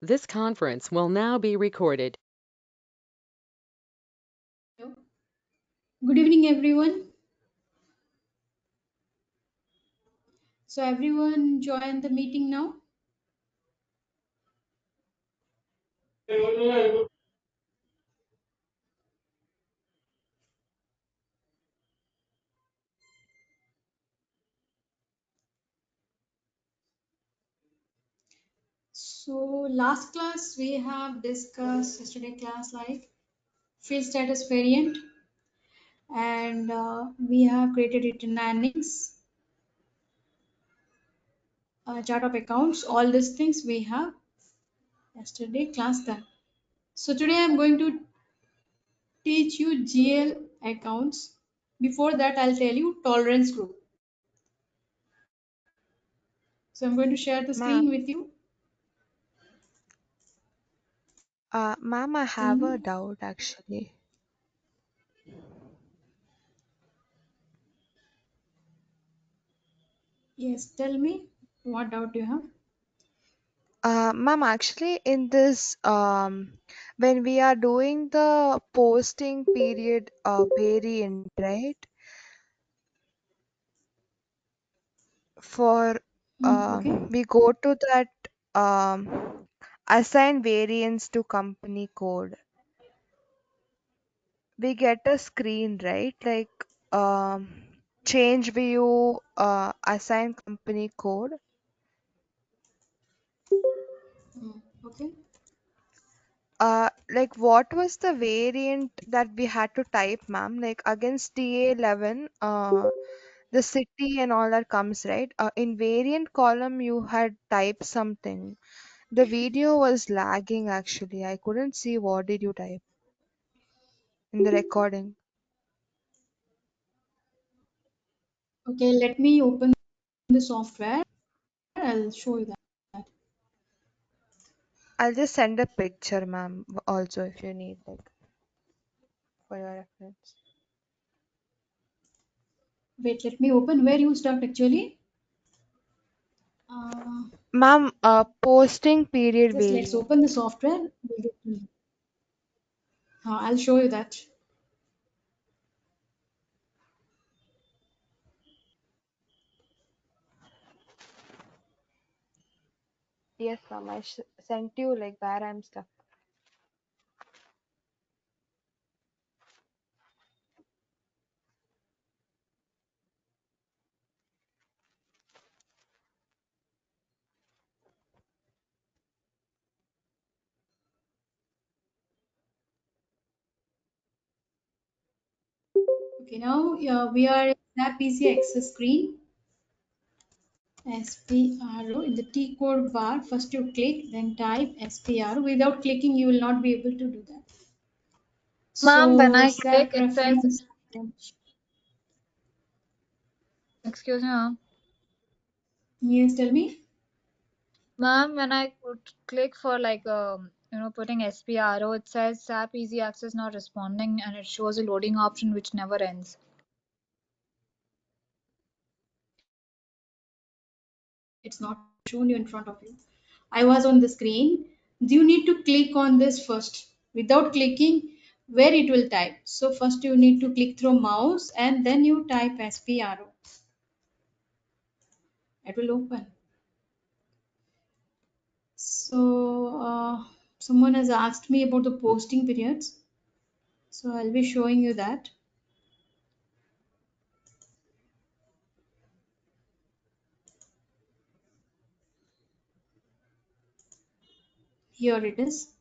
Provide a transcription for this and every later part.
This conference will now be recorded. Good evening, everyone. So, everyone join the meeting now. So, last class we have discussed yesterday class like field status variant, and we have created it in earnings, chart of accounts. All these things we have yesterday class done. So today I'm going to teach you GL accounts. Before that, I'll tell you tolerance group. So I'm going to share the screen Ma'am, with you. ma'am, I Tell have a me. doubt actually. Yes, tell me what doubt you have. Ma'am, actually, in this, when we are doing the posting period variant, right? For Okay. we go to that assign variance to company code. We get a screen, right? Like change view, assign company code. Okay. Like what was the variant that we had to type, ma'am? Like against TA11, the city and all that comes, right? In variant column, you had typed something. The video was lagging actually. I couldn't see what did you type in the recording. Okay, let me open the software. I'll show you that. I'll just send a picture, ma'am, also if you need, like, for your reference. Wait, let me open where you start actually. Uh, Ma'am, posting period just let's variant. open the software. I'll show you that. Yes, ma'am. Sent you like where I'm stuck. Okay, now we are in Snap PC access screen. SPRO in the T code bar. First you click, then type SPRO. Without clicking, you will not be able to do that. Ma'am, when So I click, SAP it says, reference. excuse me, ma'am. Yes, tell me. Ma'am, when I click for like, putting SPRO, it says SAP Easy Access not responding and it shows a loading option which never ends. It's not shown you in front of you. I was on the screen. You need to click on this first. Without clicking, where it will type. So first you need to click through mouse and then you type SPRO. It will open. So someone has asked me about the posting periods. So I'll be showing you that. Here it is.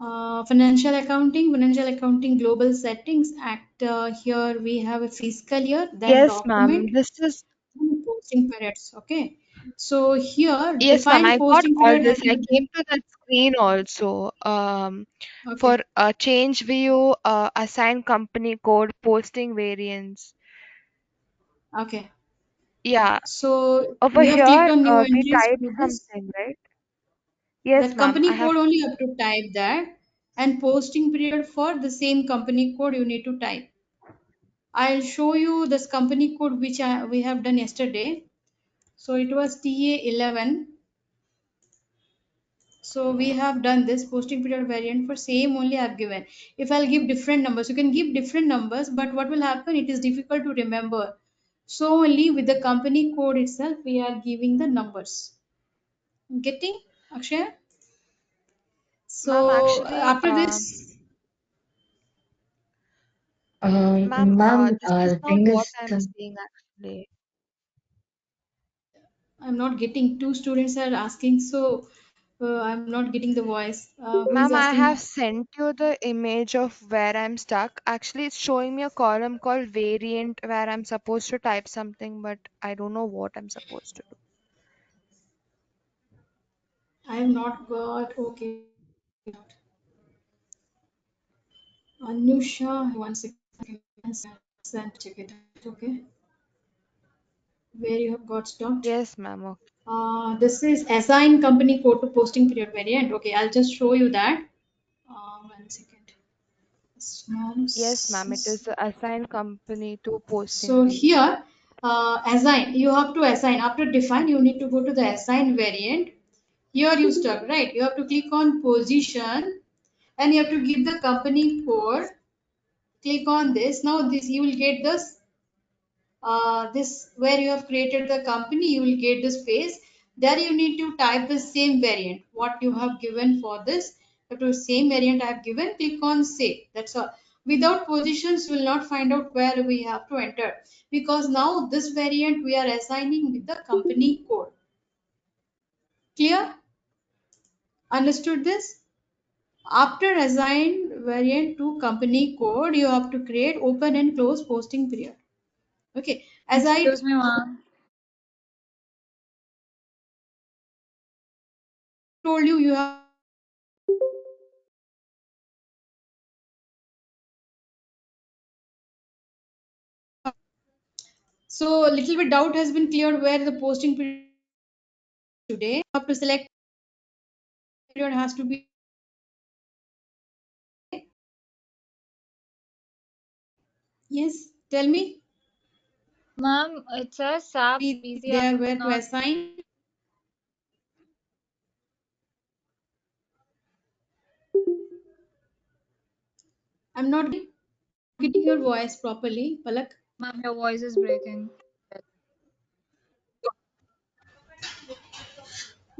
Financial accounting global settings act. Here we have a fiscal year, then Yes, ma'am. document, This is and posting periods. Okay. So here Yes, ma'am. define I got posting all period this. has I been. came to that screen also. For Okay. change view, assign company code, posting variance. Okay. Yeah. So Over you have clicked here, on new we entries type to this. something, right? Yes, That ma'am. I company have. code only have to type that, and posting period for the same company code you need to type. I'll show you this company code which we have done yesterday. So it was TA11. So we have done this posting period variant for same only I've given. If I'll give different numbers, you can give different numbers, but what will happen? It is difficult to remember. So only with the company code itself, we are giving the numbers. Getting, Akshay? Ma'am, So actually, after this, ma'am, Ma'am, this is the not thing what is, I'm saying actually. I'm not getting, two students are asking, so I'm not getting the voice. Who is Ma'am, I have asking? sent you the image of where I'm stuck. Actually, it's showing me a column called variant where I'm supposed to type something, but I don't know what I'm supposed to do. I have not got, okay. Anusha, one second, send, check it out, okay? Where you have got stopped. Yes, ma'am. Okay. This is assign company code to posting period variant. Okay, I'll just show you that. One second. Small. Yes, ma'am. It is the assigned company to posting So period. here, assign, you have to assign. After define, you need to go to the assign variant. Here you stuck, right? You have to click on position and you have to give the company code. Click on this. Now this you will get this where you have created the company, you will get this space. There you need to type the same variant what you have given for this. The same variant I have given, click on save. That's all. Without positions you will not find out where we have to enter, because now this variant we are assigning with the company code. Clear? Understood this? After assign variant to company code, you have to create open and close posting period. Okay, as I Excuse me, ma'am. told you, you have. So a little bit doubt has been cleared where the posting period today. You have to select period has to be yes. Tell me, Ma'am, it says SAP be easy there access where to not. assign. I'm not getting your voice properly, Palak. Ma'am, your voice is breaking.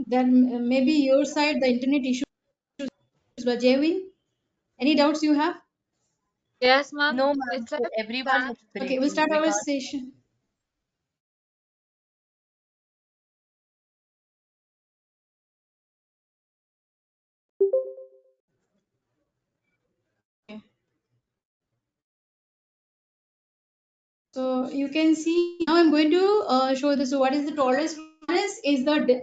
Then maybe your side the internet issues. Jevin, any doubts you have? Yes, ma'am. no, It ma'am, says for everyone SAP. it's Okay, we'll breaking. start We our can't. session. So you can see now I'm going to show this. So what is the tolerance? Tolerance is the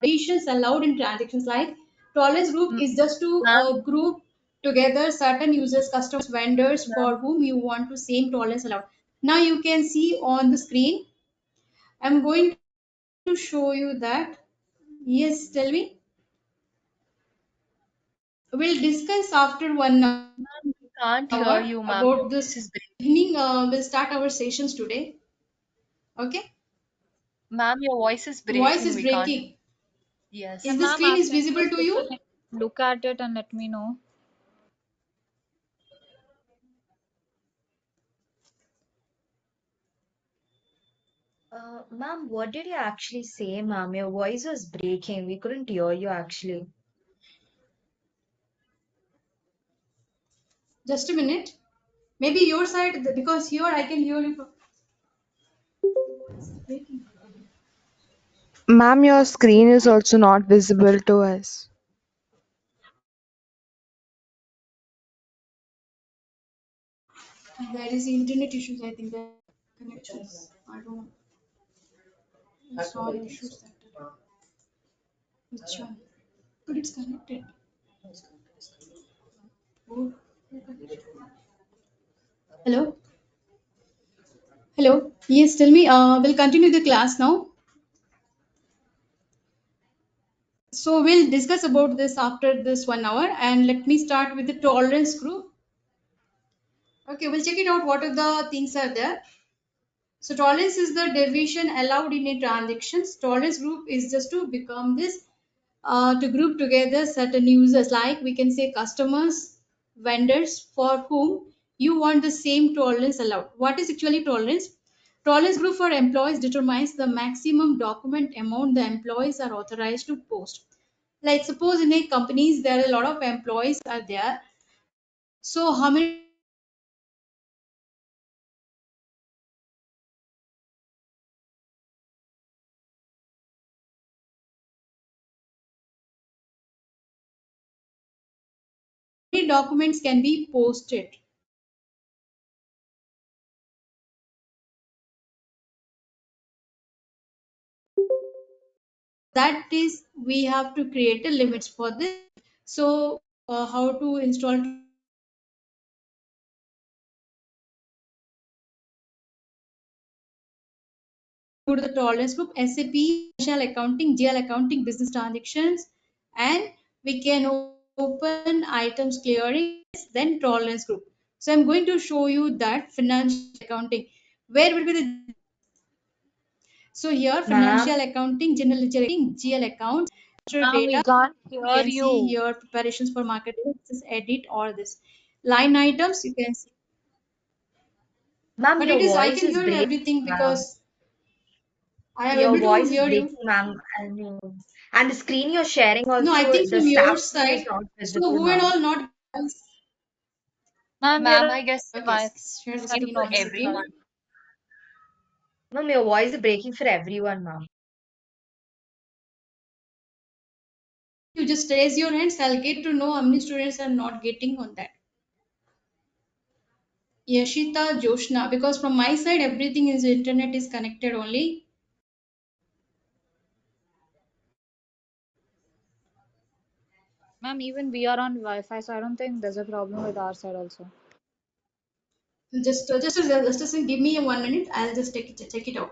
deviations allowed in transactions. Like tolerance group M- is just to Ma'am, group together certain users, customers, vendors ma'am, for whom you want to same tolerance allowed. Now you can see on the screen. I'm going to show you that. Yes, tell me. We'll discuss after 1 hour ma'am, we can't hear you, ma'am. Your about voice this is breaking. evening. We'll start our sessions today. Okay. Ma'am, your voice is Voice breaking. is We can't. breaking. Is the Yes. Ma'am, screen I've is sent you visible a to picture. you? Look at it and let me know. Ma'am, what did you actually say, ma'am? Your voice was breaking. We couldn't hear you actually. Just a minute. Maybe your side, because here I can hear you. Ma'am, your screen is also not visible to us. There is internet issues, I think. The connections. I don't know. It's all issues. Which one? But it's connected. Oh. Hello? Hello? Yes, tell me. We'll continue the class now. So we'll discuss about this after this 1 hour, and let me start with the tolerance group. Okay, we'll check it out. What are the things are there? So tolerance is the deviation allowed in a transactions. Tolerance group is just to become this to group together certain users, like we can say customers, vendors for whom you want the same tolerance allowed. What is actually tolerance? Tolerance group for employees determines the maximum document amount the employees are authorized to post. Like suppose in a companies there are a lot of employees are there. So how many documents can be posted? That is, we have to create a limits for this. So how to install go to the tolerance group, SAP, financial accounting, GL accounting, business transactions, and we can open items clearing, then tolerance group. So I'm going to show you that financial accounting. Where will be the so here financial Ma'am, accounting, general ledger accounting, GL accounts, master Ma'am, we data. can't You hear can see you. here preparations for marketing, this is edit or this line items. You can see, ma'am, but your it is I voice can is hear you breaking, everything ma'am. because I am Your able to voice is hear breaking, you. ma'am. And the screen you're sharing No, I also, think the from your SAP screen is side. not So visible, who and ma'am. all not Ma'am, Ma'am, you're I guess okay? Wi-Fi Share the screen screen for once breaking. again. everyone. Ma'am, your voice is breaking for everyone, ma'am. You just raise your hands. I'll get to know how many students are not getting on that. Yashita Joshna, because from my side everything is internet is connected only. Ma'am, even we are on Wi-Fi, so I don't think there's a problem with our side also. Just give me a 1 minute. I'll just check it out.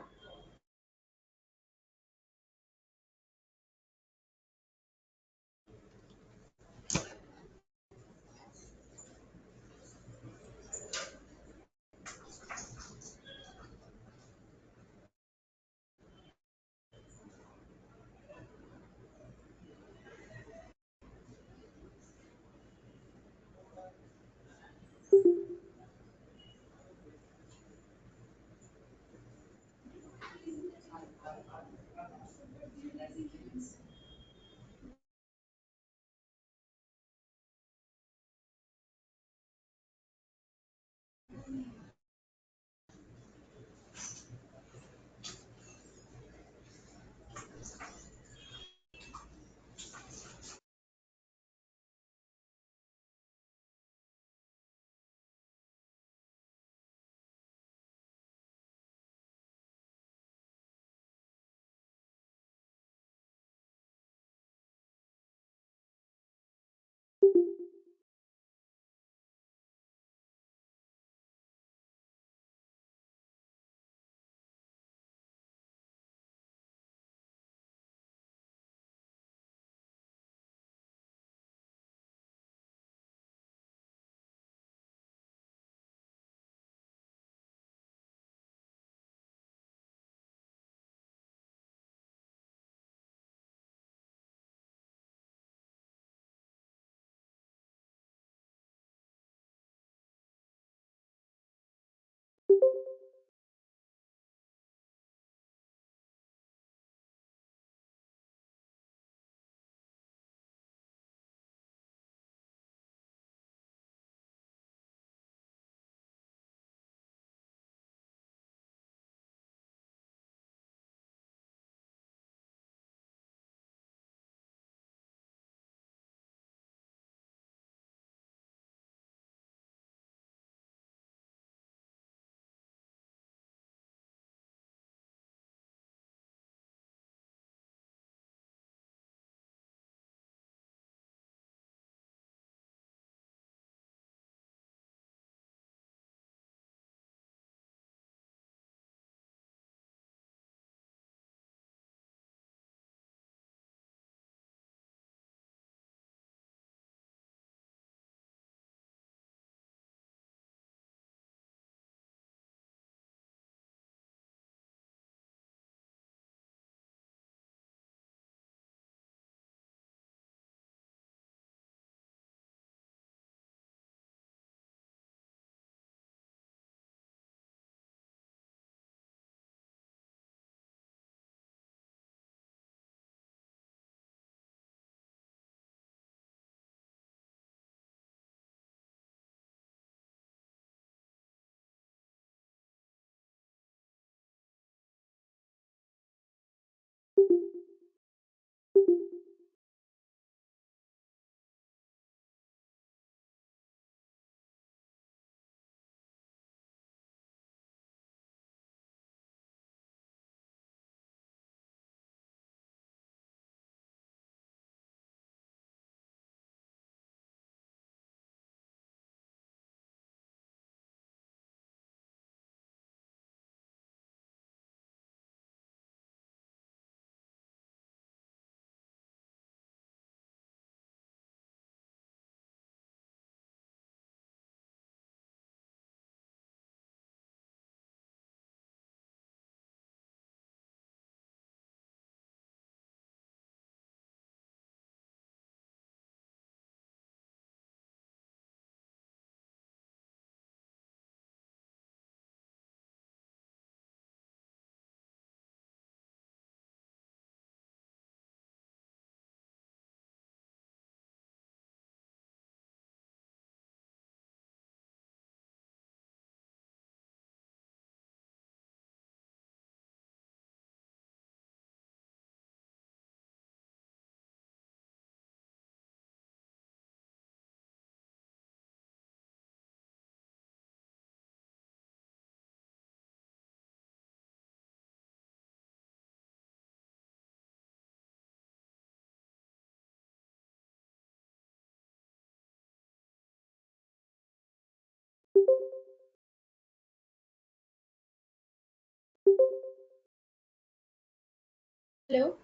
Hello,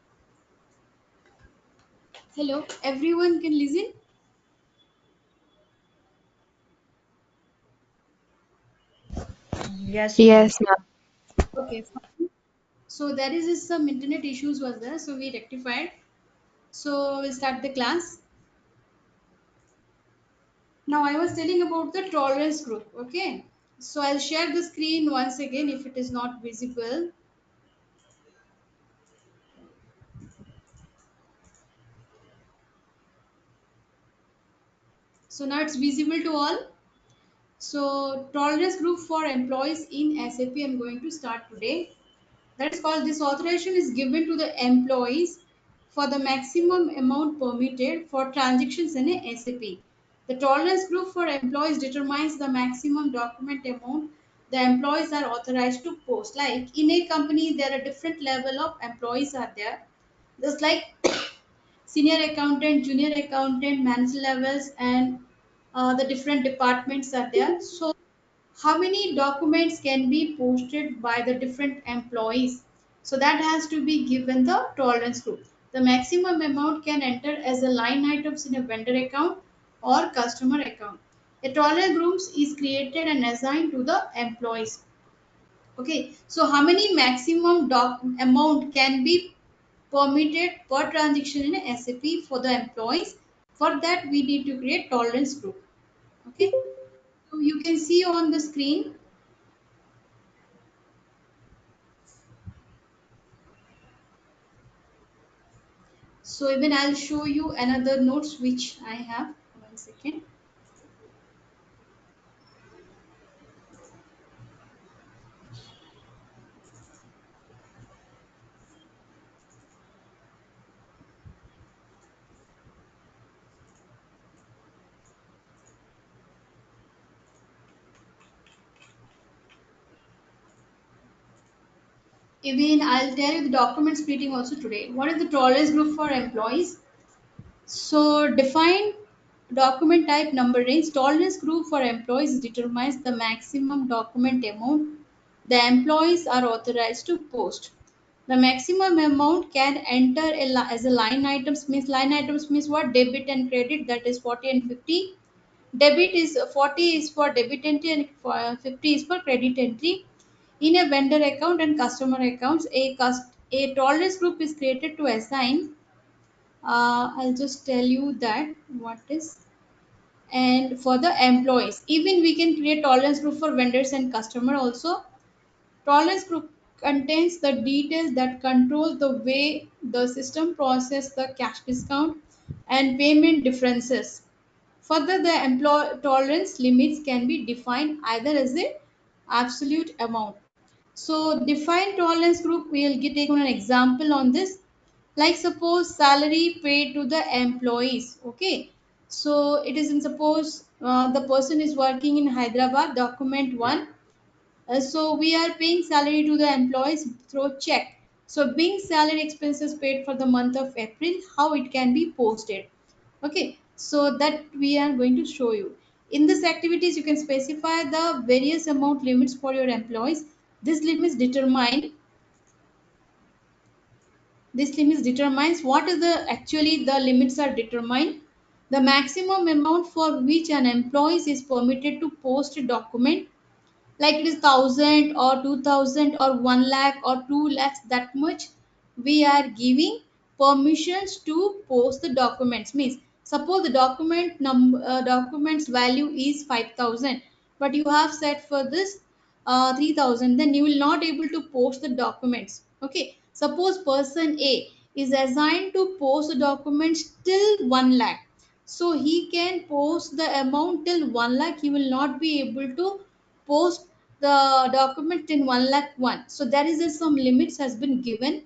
hello, everyone can listen. Yes, ma'am. Yes, ma'am. Okay, fine. So there is some internet issues was there, so we rectified. So we'll start the class. Now I was telling about the tolerance group. Okay, so I'll share the screen once again if it is not visible. So now it's visible to all. So tolerance group for employees in SAP I'm going to start today. That is called, this authorization is given to the employees for the maximum amount permitted for transactions in a SAP. The tolerance group for employees determines the maximum document amount the employees are authorized to post. Like in a company, there are different level of employees are there. Just like senior accountant, junior accountant, manager levels, and the different departments are there. So how many documents can be posted by the different employees, so that has to be given the tolerance group. The maximum amount can enter as a line items in a vendor account or customer account. A tolerance group is created and assigned to the employees. Okay, so how many maximum amount can be permitted per transaction in a SAP for the employees? For that we need to create tolerance group. Okay, so you can see on the screen. So even I'll show you another notes which I have. One second. Even I'll tell you the document splitting also today. What is the tolerance group for employees? So define document type number range. Tolerance group for employees determines the maximum document amount the employees are authorized to post. The maximum amount can enter as a line items. Means line items means what? Debit and credit, that is 40 and 50. Debit is 40 is for debit entry and 50 is for credit entry. In a vendor account and customer accounts, a tolerance group is created to assign. I'll just tell you that what is. And for the employees, even we can create tolerance group for vendors and customer also. Tolerance group contains the details that control the way the system process the cash discount and payment differences. Further, the employee tolerance limits can be defined either as a absolute amount. So, define tolerance group, we will take on an example on this. Like suppose salary paid to the employees. Okay, so it is in suppose the person is working in Hyderabad. Document one, so we are paying salary to the employees through check. So being salary expenses paid for the month of April, how it can be posted. Okay, so that we are going to show you. In this activities, you can specify the various amount limits for your employees. This limits determine this limits determines what is the actually the limits are determined. The maximum amount for which an employee is permitted to post a document, like it is 1,000 or 2,000 or 1 lakh or 2 lakhs, that much we are giving permissions to post the documents. Means suppose the documents value is 5,000, but you have set for this 3,000, then you will not able to post the documents. Okay, suppose person A is assigned to post the documents till 1 lakh, so he can post the amount till 1 lakh. He will not be able to post the document in 1 lakh one. So there is some limits has been given.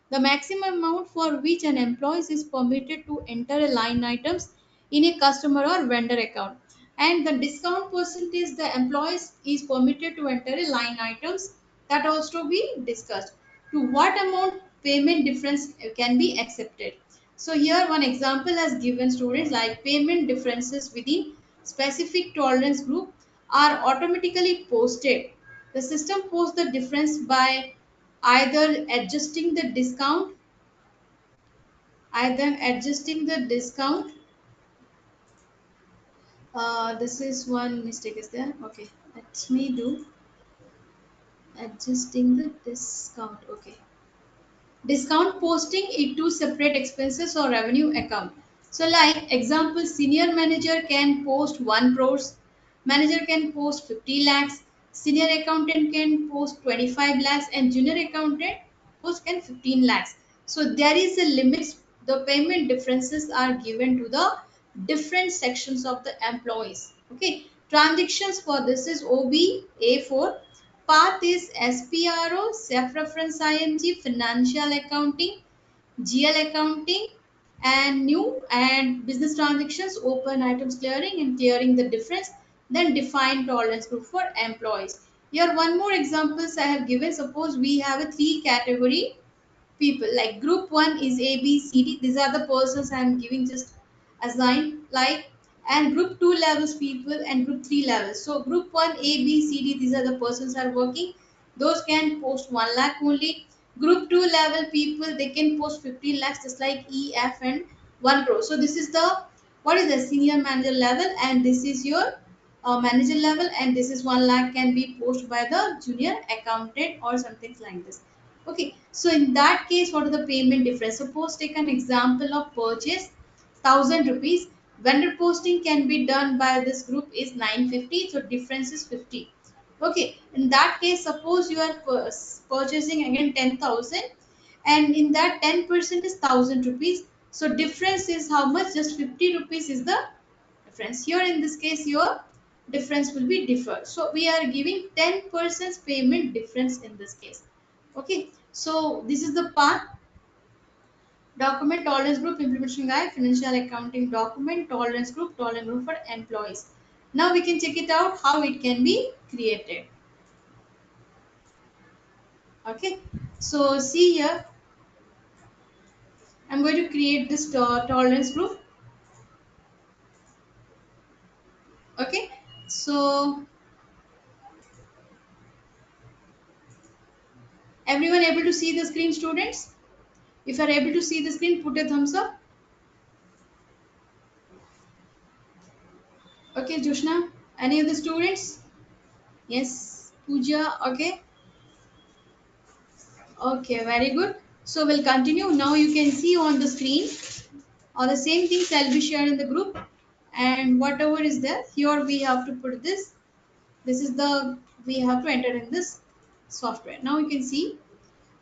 The maximum amount for which an employee is permitted to enter a line items in a customer or vendor account, and the discount percentage the employee is permitted to enter a line items, that also be discussed. To what amount payment difference can be accepted. So here one example has given students, like payment differences within specific tolerance group are automatically posted. The system posts the difference by either adjusting the discount I am adjusting the discount. This is one mistake is there. Okay, let me do adjusting the discount. Okay, discount posting it to separate expenses or revenue account. So like example, senior manager can post 1 crores, manager can post 50 lakhs, senior accountant can post 25 lakhs, and junior accountant post can 15 lakhs. So there is a limit. The payment differences are given to the different sections of the employees. Okay, transactions for this is OB A4. Path is SPRO, self-reference IMG, financial accounting, GL accounting, and new and business transactions, open items clearing and clearing the difference, then define tolerance group for employees. Here one more examples I have given. Suppose we have a 3 category people, like group 1 is A B C D. These are the persons I am giving just assigned, like, and group 2 levels people and group 3 levels. So group 1 A B C D, these are the persons are working, those can post 1 lakh only. Group 2 level people, they can post 15 lakhs, just like E F and 1 crore. So this is the, what is the senior manager level, and this is your manager level, and this is 1 lakh can be posted by the junior accountant or something like this. Okay, so in that case, what is the payment difference? Suppose take an example of purchase 1,000 rupees. Vendor posting can be done by this group is 950, so difference is 50. Okay, in that case, suppose you are purchasing again 10,000, and in that 10% is 1,000 rupees. So difference is how much? Just 50 rupees is the difference. Here in this case, your difference will be differ. So we are giving 10% payment difference in this case. Okay, so this is the part. Document tolerance group implementation guide, financial accounting document tolerance group for employees. Now we can check it out how it can be created. Okay, so see here, I'm going to create this tolerance group. Okay, so everyone able to see the screen, students? If you are able to see the screen, put a thumbs up. Okay, Joshna, any of the students? Yes, Pooja, okay. Okay, very good. So we'll continue. Now you can see on the screen or the same things I'll be shared in the group, and whatever is there here we have to put this. This is the, we have to enter in this software. Now you can see.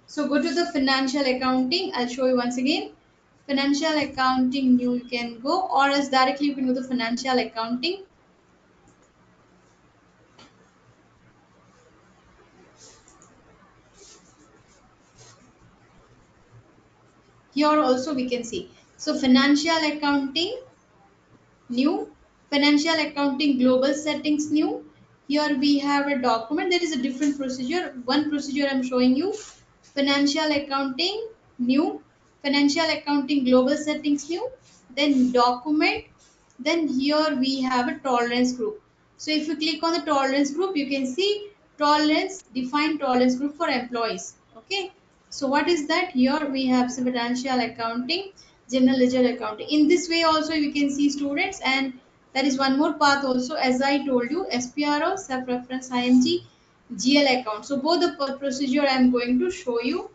So go to the financial accounting. I'll show you once again. Financial accounting new you can go, or else directly you can go to financial accounting. Here also we can see. So financial accounting new, financial accounting global settings new. Here we have a document. There is a different procedure. One procedure I'm showing you. Financial accounting new, financial accounting global settings new, then document, then here we have a tolerance group. So if you click on the tolerance group, you can see tolerance, define tolerance group for employees. Okay, so what is that? Here we have financial accounting, general ledger accounting. In this way also you can see, students, and there is one more path also, as I told you, SPRO, self reference IMG, GL account. So both the procedure I am going to show you.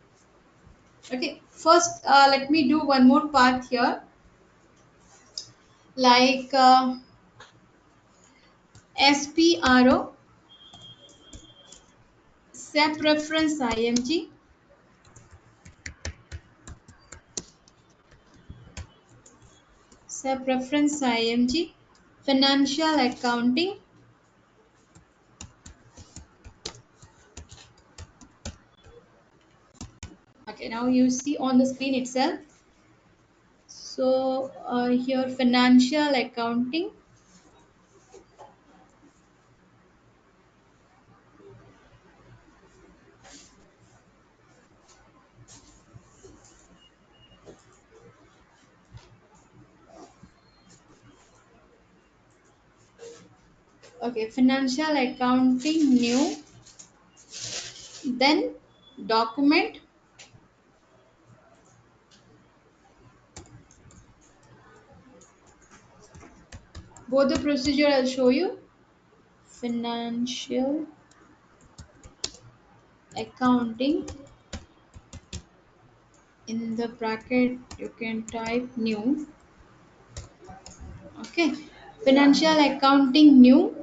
Okay, first let me do one more part here, like SPRO, SAP reference IMG, SAP reference IMG, financial accounting. Okay, now you see on the screen itself. So here financial accounting. Okay, financial accounting new, then document, Both the procedure I'll show you. Financial accounting, in the bracket you can type new. Okay, financial accounting new.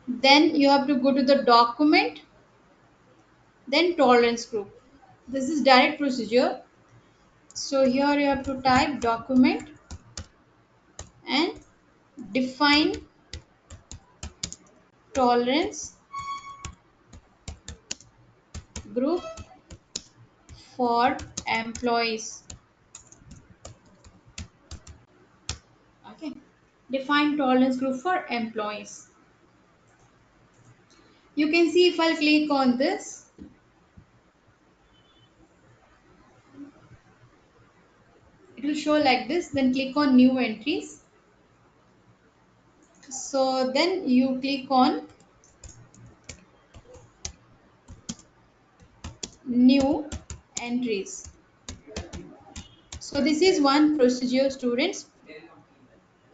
Then you have to go to the document, then tolerance group. This is direct procedure. So here you have to type document and define tolerance group for employees. Okay, define tolerance group for employees. You can see if I'll click on this, it will show like this. Then click on new entries. So then you click on new entries. So this is one procedure, students.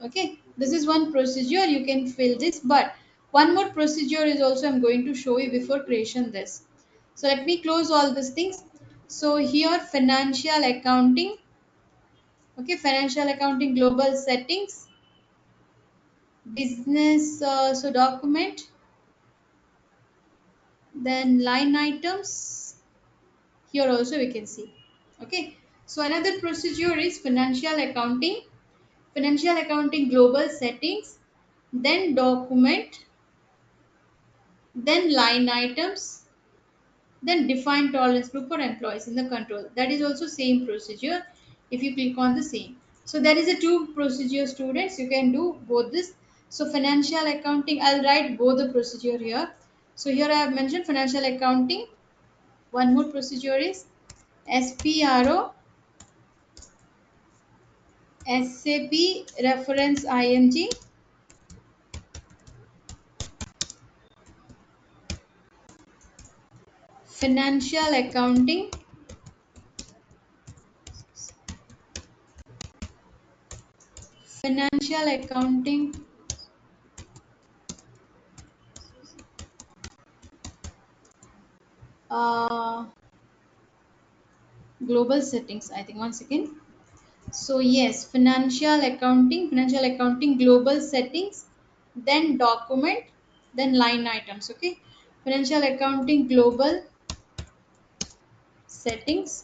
Okay, this is one procedure, you can fill this, but one more procedure is also I'm going to show you before creation this. So let me close all these things. So here financial accounting, okay, financial accounting global settings, business, so document, then line items, here also we can see. Okay, so another procedure is financial accounting global settings, then document, then line items, then define tolerance group for employees in the control. That is also same procedure if you click on the same. So there is a two procedure, students, you can do both this. So financial accounting, I'll write both the procedure here. So here I have mentioned financial accounting. One more procedure is SPRO, SAP reference ING, financial accounting, financial accounting, uh, global settings, I think. One second. So yes, financial accounting global settings, then document, then line items. Okay, financial accounting global settings,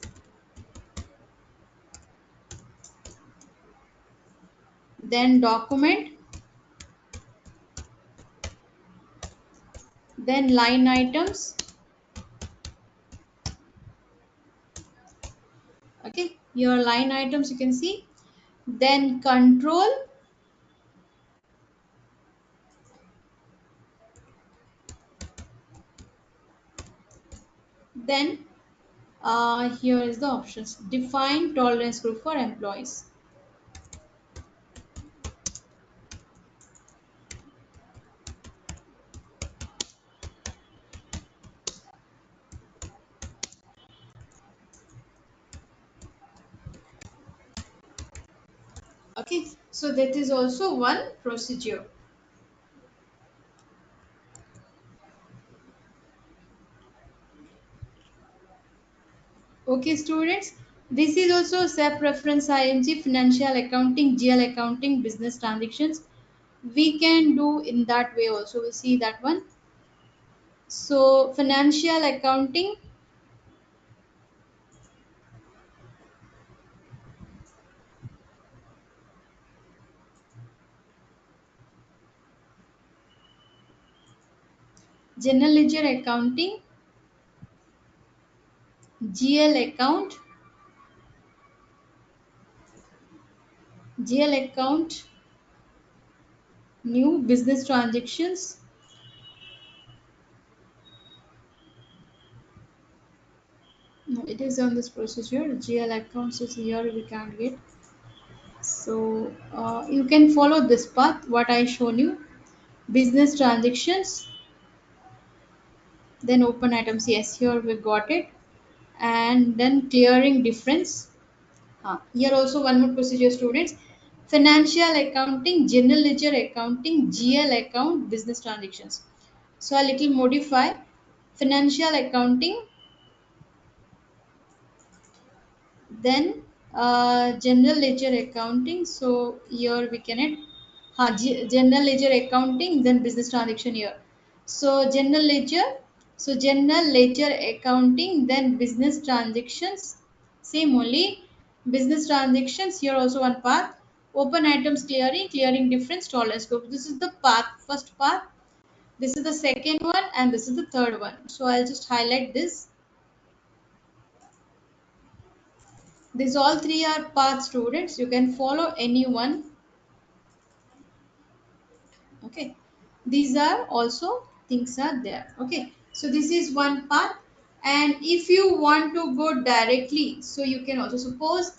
then document, then line items. Okay, your line items you can see, then control, then here is the options, define tolerance group for employees. Okay, so that is also one procedure. Okay, students, this is also SAP reference ING, financial accounting, GL accounting, business transactions. We can do in that way also. We'll see that one. So, financial accounting, general ledger accounting, GL account, GL account, new business transactions. No, it is on this procedure. GL accounts is here we can't get. So, you can follow this path, what I shown you. Business transactions, then open items. Yes, here we got it. And then clearing difference. Here also one more procedure, students. financial accounting, general ledger accounting, GL account, business transactions. So a little modify financial accounting, then general ledger accounting. So here we can add general ledger accounting, then business transaction here. So general ledger accounting, then business transactions. Same only business transactions here also one path. Open items clearing, clearing difference tolerance group. This is the path, first path. This is the second one, and this is the third one. So I'll just highlight this. These all three are path students. You can follow any one. Okay. These are also things are there. Okay. So this is one path. And if you want to go directly, so you can also suppose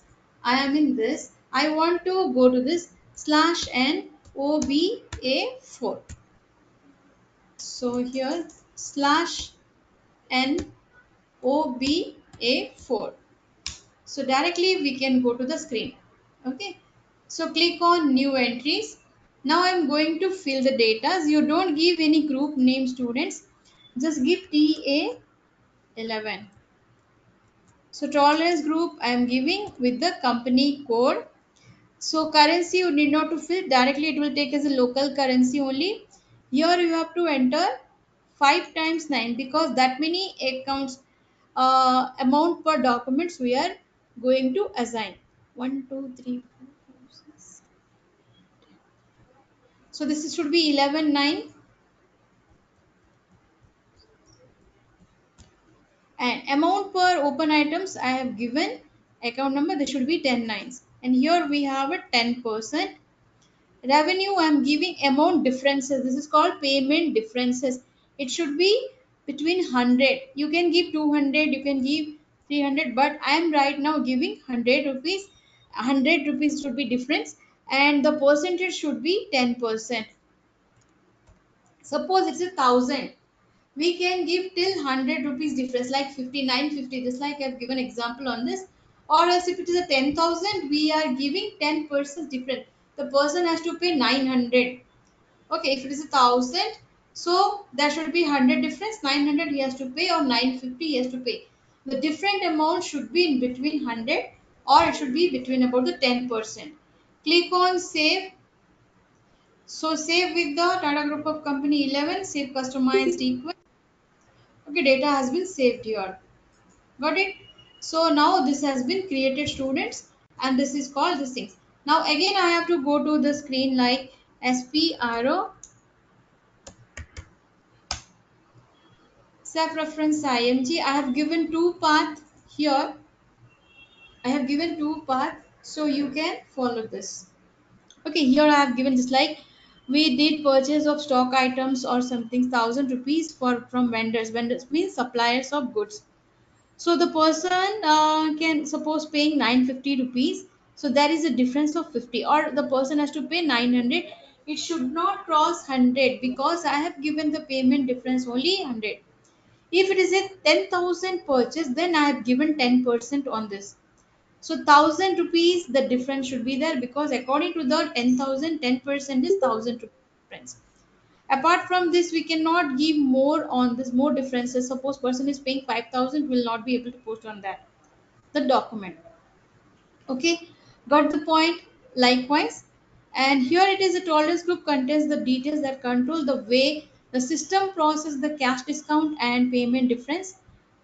I am in this. I want to go to this slash n OBA4. So here slash n OBA4. So directly we can go to the screen. Okay. So click on new entries. Now I'm going to fill the data. You don't give any group name students. Just give TA11. So tolerance group I am giving with the company code. So currency you need not to fill directly. It will take as a local currency only. Here you have to enter 5 times 9 because that many accounts amount per documents we are going to assign. 1, 2, 3, 4, 5, 6. So this should be 11, 9. And amount per open items I have given account number. This should be 10 nines. And here we have a 10%. Revenue I'm giving amount differences. This is called payment differences. It should be between 100. You can give 200, you can give 300, but I am right now giving 100 rupees. 100 rupees should be difference, and the percentage should be 10%. Suppose it's 1,000, we can give till 100 rupees difference, like 59.50, just like I've given example on this. Or else if it is a 10,000, we are giving 10% difference. The person has to pay 900. Okay, if it is 1,000, so there should be 100 difference. 900 he has to pay, or 950 he has to pay. The different amount should be in between 100, or it should be between about the 10%. Click on save. So save with the Tata Group of Company 11. Save customized equal. Okay, data has been saved here. Got it? So now this has been created students, and this is called this things. Now again I have to go to the screen like SPRO, self reference IMG. I have given two path here. I have given two path, so you can follow this. Okay, here I have given just like we did purchase of stock items or something 1,000 rupees for from vendors. Vendors means suppliers of goods. So the person can suppose paying 950 rupees. So there is a difference of 50, or the person has to pay 900. It should not cross 100 because I have given the payment difference only 100. If it is a 10,000 purchase, then I have given 10% on this. So 1,000 rupees, the difference should be there because according to the 10,000, 10% is 1,000 rupees difference. Apart from this, we cannot give more on this, more differences. Suppose person is paying 5,000, will not be able to post on that the document. Okay, got the point? Likewise, and here it is, a tolerance group contains the details that control the way the system process the cash discount and payment difference.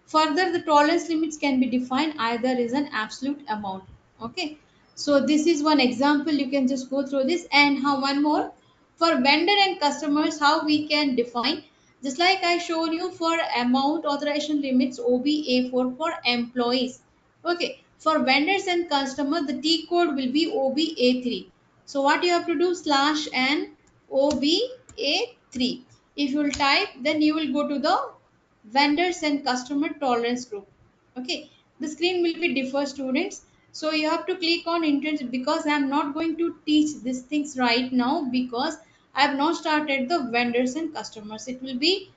Further, the tolerance limits can be defined either as an absolute amount. Okay, so this is one example. You can just go through this, and how one more for vendor and customers, how we can define, just like I showed you for amount authorization limits OBA4 for employees. Okay, for vendors and customer, the T code will be OBA3. So what you have to do, slash n OBA3. If you will type, then you will go to the vendors and customer tolerance group. Okay, the screen will be differ students. So you have to click on internship because I am not going to teach these things right now because I have not started the vendors and customers. It will be,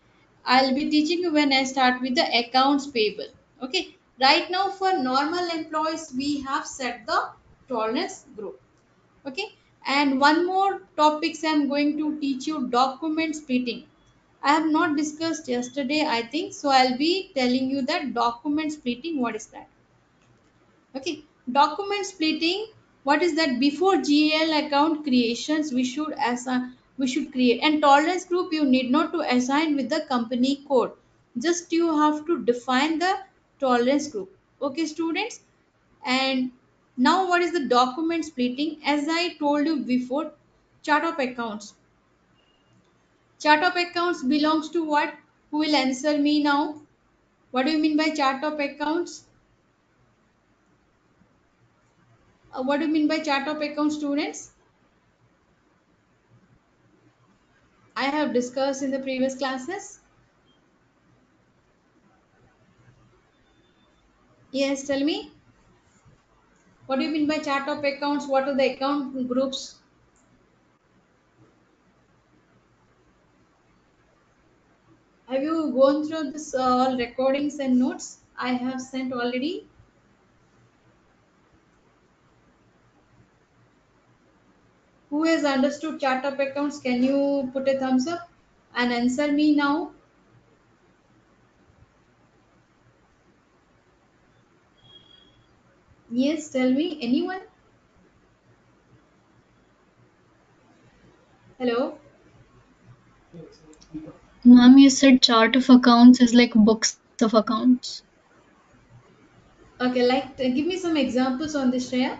I'll be teaching you when I start with the accounts payable. Okay, right now for normal employees we have set the tolerance group. Okay, And one more topics I'm going to teach you, document splitting. I have not discussed yesterday, I think, so I'll be telling you that document splitting, what is that? Okay, document splitting. What is that? Before GL account creations, we should create, and tolerance group you need not to assign with the company code. Just you have to define the tolerance group. Okay, students. And now, what is the document splitting? As I told you before, chart of accounts. Chart of accounts belongs to what? Who will answer me now? What do you mean by chart of accounts? What do you mean by chart of accounts, students? I have discussed in the previous classes. Yes, tell me. What do you mean by chart of accounts? What are the account groups? Have you gone through this all recordings and notes I have sent already? Who has understood chart of accounts? Can you put a thumbs up and answer me now? Yes, tell me. Anyone? Hello? Ma'am, you said chart of accounts is like books of accounts. Okay, like give me some examples on this, Shreya.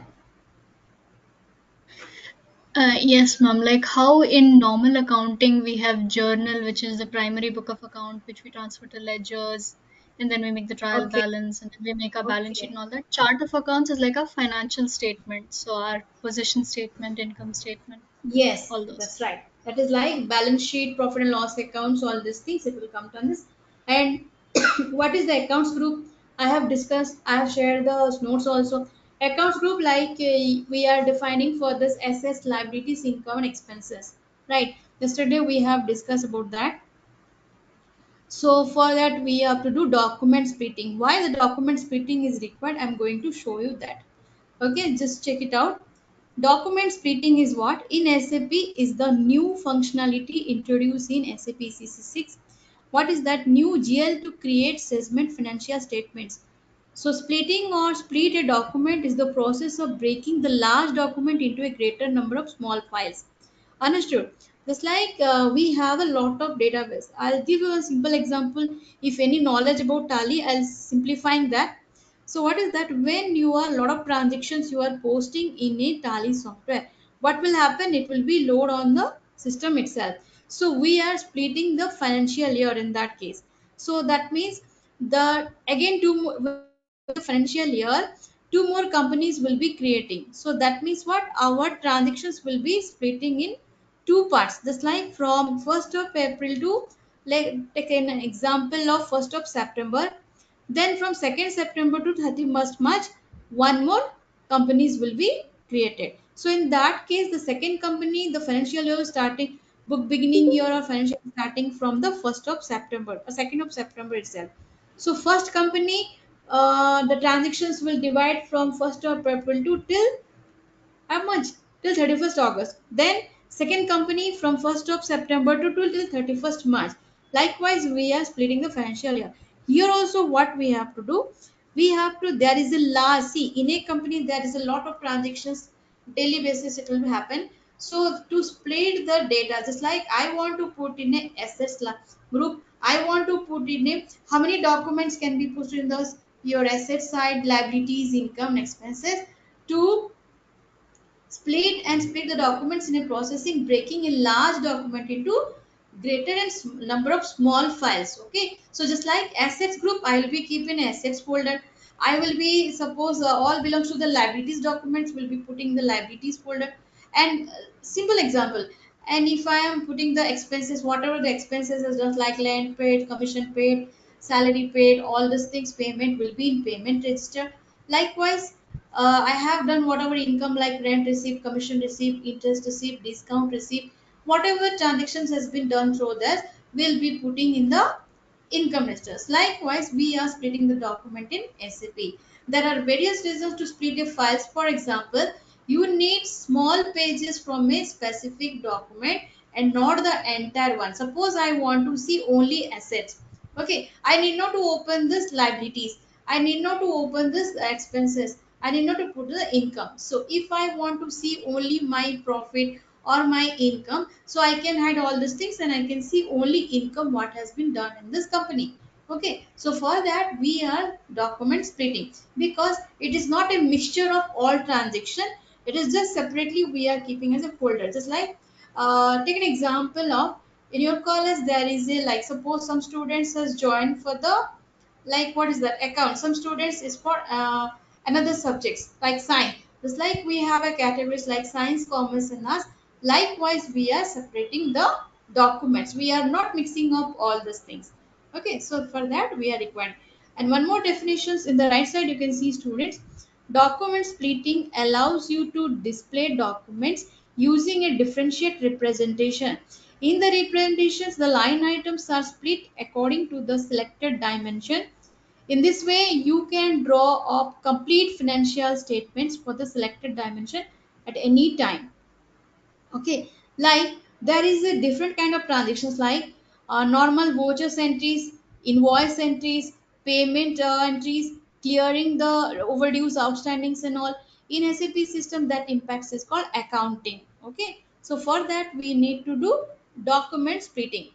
Yes, ma'am. Like how in normal accounting we have journal, which is the primary book of account, which we transfer to ledgers, and then we make the trial Okay, balance, and then we make our balance sheet okay. and all that. Chart of accounts is like a financial statement, so our position statement, income statement, Yes, all those. that's right. That is like balance sheet, profit and loss accounts, all these things. It will come to this. And what is the accounts group? I have discussed. I have shared the notes also. Accounts group, like we are defining for this assets, liabilities, income, and expenses. Right. Yesterday we have discussed about that. So for that we have to do document splitting. Why the document splitting is required? I'm going to show you that. Okay, just check it out. Document splitting is what? In SAP is the new functionality introduced in SAP CC6. What is that? New GL to create segment financial statements. So splitting or split a document is the process of breaking the large document into a greater number of small files. Understood. Just like we have a lot of database. I'll give you a simple example. If any knowledge about Tally, I'll simplifying that. So what is that? When you are a lot of transactions you are posting in a Tally software, what will happen? It will be load on the system itself. So we are splitting the financial year in that case. So that means the again when we are doing the financial year, two more companies will be creating. So that means what? Our transactions will be splitting in two parts. Just like from 1st of April to, like take an example of 1st of September, then from 2nd September to 31st March, one more companies will be created. So in that case, the second company, the financial year starting, book beginning year or financial starting from the 1st of September or 2nd of September itself. So first company, the transactions will divide from 1st of April to till how much? Till 31st August. Then second company from 1st of September to till 31st March. Likewise, we are splitting the financial year. Here also what we have to do, we have to, there is a large, see in a company there is a lot of transactions, daily basis it will happen. So to split the data, just like I want to put in a group, I want to put in a, how many documents can be put in those, your asset side, liabilities, income, expenses, to split the documents in a processing, breaking a large document into greater and number of small files. Okay, so just like assets group, I will be keeping assets folder. I will be, suppose all belongs to the liabilities documents, will be putting the liabilities folder. And simple example, and if I am putting the expenses, whatever the expenses is, just like land paid, commission paid, salary paid, all these things, payment will be in payment register. Likewise, I have done whatever income like rent receipt, commission receipt, interest receipt, discount receipt, whatever transactions has been done through that, will be putting in the income registers. Likewise, we are splitting the document in SAP. There are various reasons to split the files. For example, You need small pages from a specific document and not the entire one. Suppose I want to see only assets. Okay, I need not to open this liabilities, I need not to open this expenses, I need not to put the income. So if I want to see only my profit or my income, so I can hide all these things and I can see only income what has been done in this company. Okay, so for that we are document splitting, because it is not a mixture of all transaction, it is just separately we are keeping as a folder. Just like take an example of, in your college there is a, like suppose some students has joined for the, like what is that, account. Some students is for another subjects like science. Just like we have a categories like science, commerce and arts, likewise we are separating the documents, we are not mixing up all these things. Okay, so for that we are required. And one more definitions in the right side, you can see students, document splitting allows you to display documents using a differentiate representation. In the representations, the line items are split according to the selected dimension. In this way, you can draw up complete financial statements for the selected dimension at any time. Okay, like there is a different kind of transactions like normal vouchers entries, invoice entries, payment entries, clearing the overdues, outstandings and all. In SAP system, that impacts is called accounting. Okay, so for that we need to do document splitting.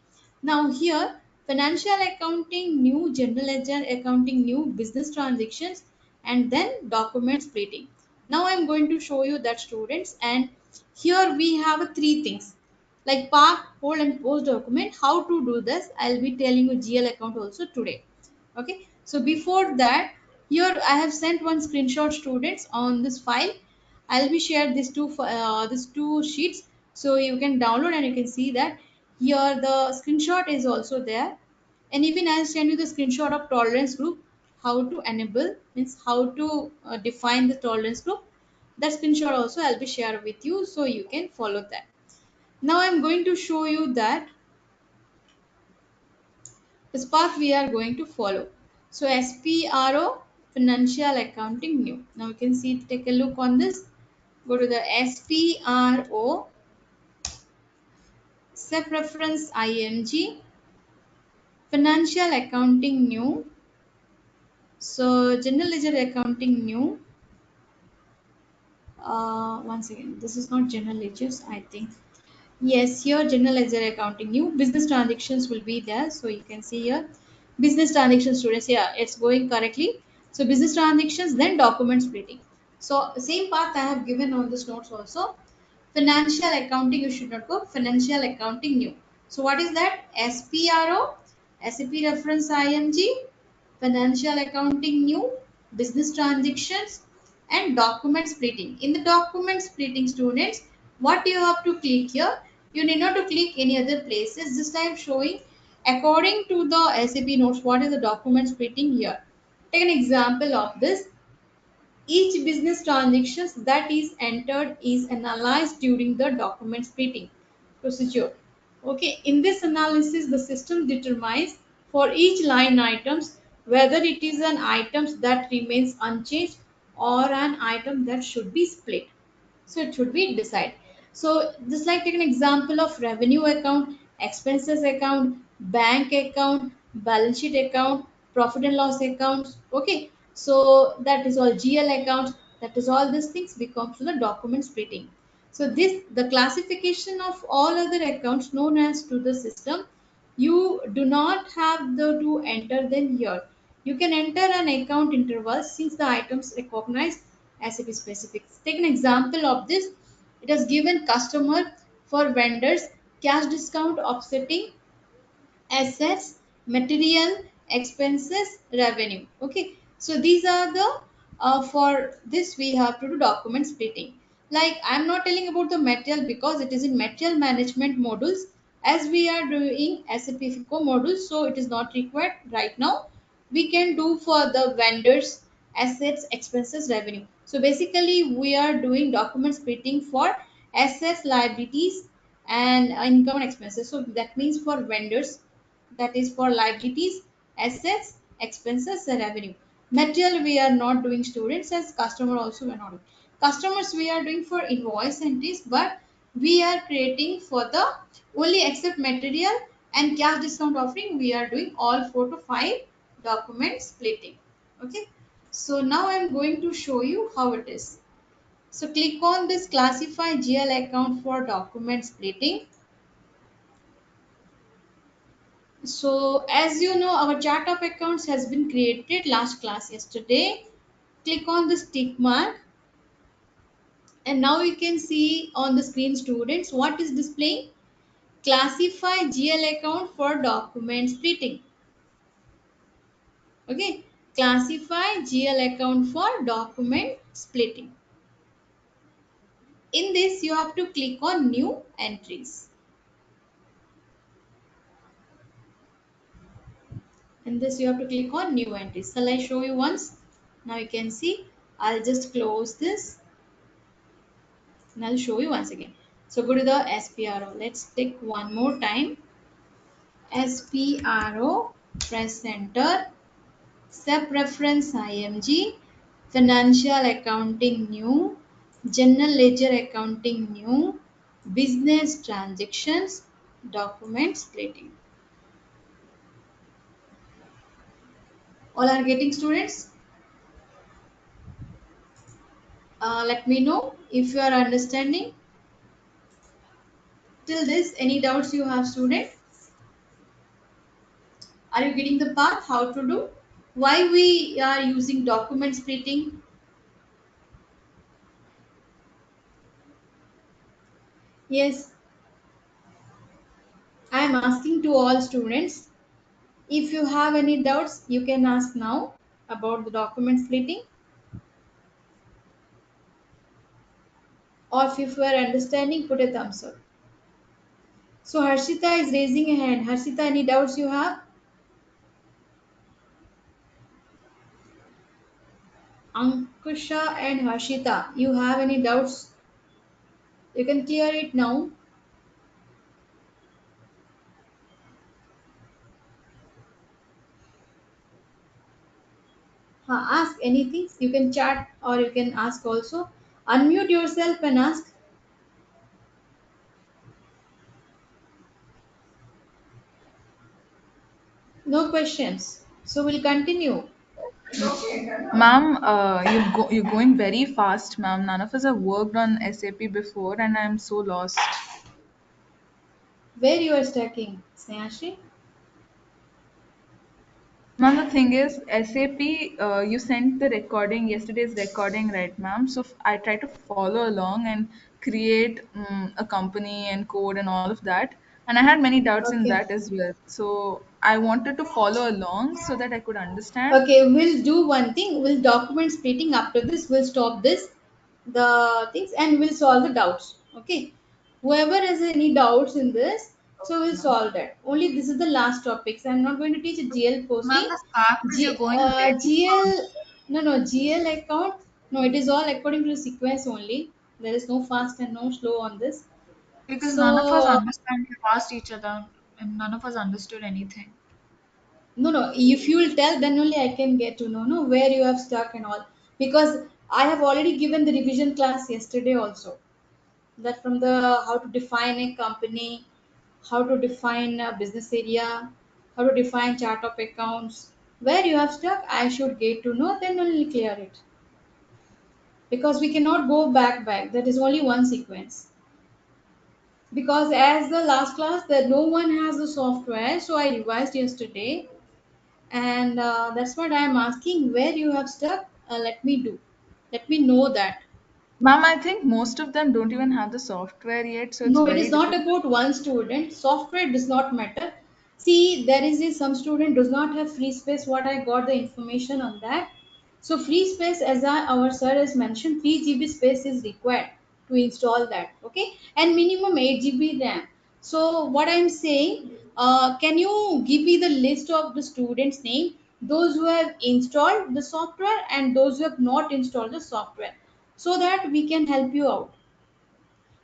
Now here, financial accounting new, general ledger accounting new, business transactions, and then document splitting. Now I'm going to show you that students, and here we have three things like park, hold and post document. How to do this, I'll be telling you GL account also today. Okay, so before that, here I have sent one screenshot students on this file. I'll be shared these two sheets, so you can download and you can see that here the screenshot is also there. And even I'll send you the screenshot of tolerance group, how to enable, means how to define the tolerance group. That screenshot also I'll be shared with you, so you can follow that. Now I'm going to show you that this path we are going to follow. So SPRO, financial accounting new. Now you can see, take a look on this. Go to the SPRO, SEP reference IMG, financial accounting new. So general ledger accounting new. Once again, this is not general ledgers, I think. Yes, here general ledger accounting new, business transactions will be there. So you can see here business transactions students. Yeah, it's going correctly. So business transactions, then document splitting. So same path I have given on this notes also. Financial accounting, you should not go. Financial accounting new. So what is that? SPRO, SAP reference IMG, financial accounting new, business transactions, and document splitting. In the document splitting students, what you have to click here, you need not to click any other places. Just I am showing according to the SAP notes what is the document splitting here. Take an example of this. Each business transactions that is entered is analyzed during the document splitting procedure. Okay, in this analysis, the system determines for each line items whether it is an item that remains unchanged or an item that should be split. So it should be decided. So just like take an example of revenue account, expenses account, bank account, balance sheet account, profit and loss accounts. Okay, so that is all GL accounts. That is all these things becomes to the document splitting. So this the classification of all other accounts known as to the system. You do not have the to enter them here. You can enter an account interval since the items recognized as it is specific. Take an example of this. It has given customer for vendors cash discount offsetting assets, material, expenses, revenue. Okay, so these are the for this we have to do document splitting. Like I'm not telling about the material because it is in material management modules, as we are doing SAP FICO modules, so it is not required right now. We can do for the vendors, assets, expenses, revenue. So basically we are doing document splitting for assets, liabilities, and income and expenses. So that means for vendors, that is for liabilities, assets, expenses, and revenue. Material we are not doing students, as customer also we are not doing. Customers we are doing for invoice entries, but we are creating for the only accept material and cash discount offering. We are doing all 4 to 5 document splitting. Okay. So now I'm going to show you how it is. So click on this classify GL account for document splitting. So as you know, our chart of accounts has been created last class yesterday. Click on this tick mark, and now you can see on the screen, students, what is displaying. Classify GL account for document splitting. Okay, classify GL account for document splitting. In this, you have to click on new entries. In this, you have to click on new entries. Shall I show you once? Now you can see. I'll just close this and I'll show you once again. So go to the SPRO. Let's click one more time. SPRO, press enter. Sub reference IMG, financial accounting new, general ledger accounting new, business transactions, document splitting. All are getting, students? Let me know if you are understanding. Till this, any doubts you have, student? Are you getting the path how to do? Why we are using document splitting? Yes, I am asking to all students. If you have any doubts, you can ask now about the document splitting. Or if you are understanding, put a thumbs up. So Harshita is raising a hand. Harshita, any doubts you have? Ankusha and Harshita, you have any doubts? You can clear it now. Ask anything. You can chat or you can ask also. Unmute yourself and ask. No questions. So we'll continue. Ma'am, you're going very fast, ma'am. None of us have worked on SAP before, and I'm so lost. Where you are stucking, Snehashi? Ma'am, the thing is, SAP, you sent the recording, yesterday's recording, right, ma'am? So I tried to follow along and create a company and code and all of that. And I had many doubts in Okay. that as well. So I wanted to follow along so that I could understand. Okay, we'll do one thing. We'll document splitting after this. We'll stop this, the things, and we'll solve the doubts. Okay. Whoever has any doubts in this, so we'll solve that. Only this is the last topic. So I'm not going to teach a GL Ma'am, posting. the fact is you're going very GL, fast. no, GL account. No, it is all according to the sequence only. There is no fast and no slow on this. Because none of us So understand. We passed each other and none of us understood anything. no. If you will tell, then only I can get to know, no, where you have stuck and all. Because I have already given the revision class yesterday also. That from the how to define a company, how to define a business area, how to define chart of accounts. Where you have stuck, I should get to know, then only clear it. Because we cannot go back. That is only one sequence. Because as the last class, that no one has the software, so I revised yesterday and that's what I am asking, where you have stuck. Let me know that. Ma'am, I think most of them don't even have the software yet, so it's No, it very is not difficult. about one student. Software does not matter. See, there is a, some student does not have free space. What I got the information on that. So free space, as our sir has mentioned, 3 GB space is required to install that. Okay, and minimum 8 GB RAM. So what I'm saying, can you give me the list of the students' name? Those who have installed the software and those who have not installed the software, so that we can help you out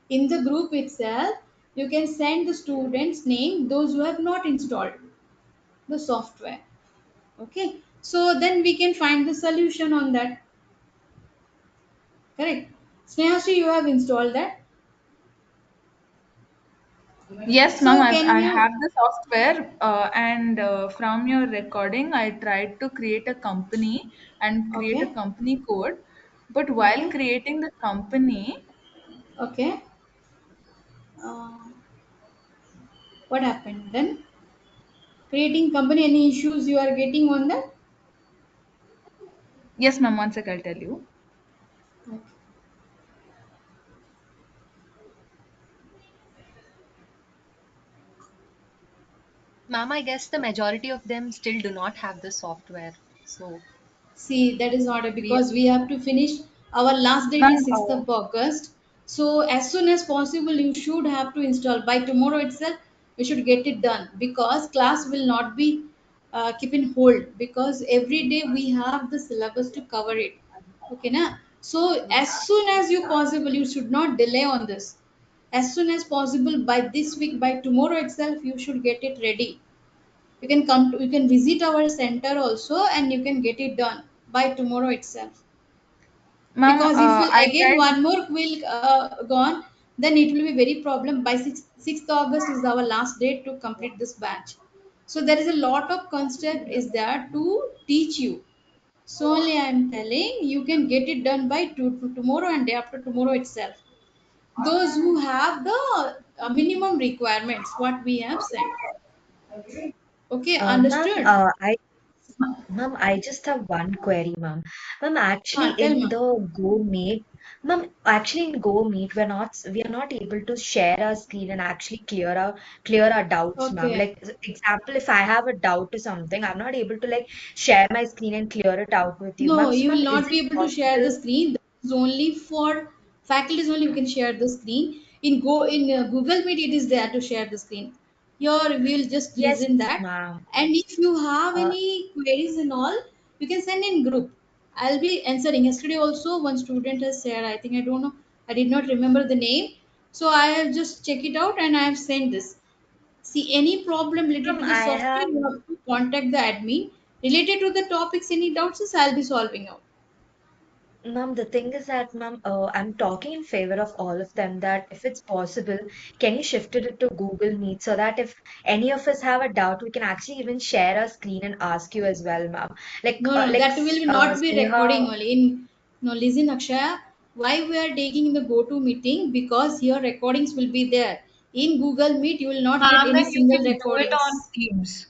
in the group itself. You can send the students name those who have not installed the software. Okay, so then we can find the solution on that. Correct. Snehashri, you have installed that. Yes, ma'am, So can I you? have the software, and from your recording, I tried to create a company and create a Okay. company code. But while Okay. creating the company, Okay. Uh, what happened then? Creating company, any issues you are getting on that? yes, ma'am, one sec, I'll tell you. Okay. Ma'am, I guess the majority of them still do not have the software. So See, that is not a, we, because we have to finish. Our last date Ma'am, is 6th of August. So as soon as possible, you should have to install. By tomorrow itself, you should get it done, because class will not be keep in hold, because every day we have the syllabus to cover it. Okay, na? So as soon as you possible, you should not delay on this. As soon as possible, by this week, by tomorrow itself, you should get it ready. You can come to, you can visit our center also, and you can get it done by tomorrow itself. ma'am, Because if will I again tried. one more will gone, then it will be very problem. By 6th August is our last date to complete this batch. So there is a lot of concept is there to teach you. So only I am telling you can get it done by tomorrow and day after tomorrow itself. Those who have the minimum requirements what we have sent. Okay, Ma'am, understood? Ma'am, I just have one query, ma'am. Ma'am, actually Tell in me. the Go Meet, ma'am, actually in Go Meet, we are not able to share our screen and actually clear our doubts, ma'am. Okay. Like example, if I have a doubt to something, I'm not able to like share my screen and clear it out with you, No, ma'am. So, you ma'am, will is not it be able to share the possible? screen. That is only for faculties only. You can share the screen. In Google Meet, it is there to share the screen. Here we will just Yes, listen that. ma'am. And if you have Uh, any queries and all, you can send in group. I'll be answering. Yesterday also one student has shared. I think I don't know. I did not remember the name. So I have just check it out and I have sent this. See, any problem related ma'am, to the I software, have. you have to contact the admin. Related to the topics, any doubts, I'll be solving out. Ma'am, the thing is that, ma'am, I'm talking in favor of all of them that if it's possible, can you shift it to Google Meet so that if any of us have a doubt, we can actually even share our screen and ask you as well, ma'am. No, no, that will not be recording Sneha, only. No, listen, Akshaya. Why we are taking the go-to meeting? Because your recordings will be there. In Google Meet, you will not get Ma'am, any then you single can do it on recordings. Teams.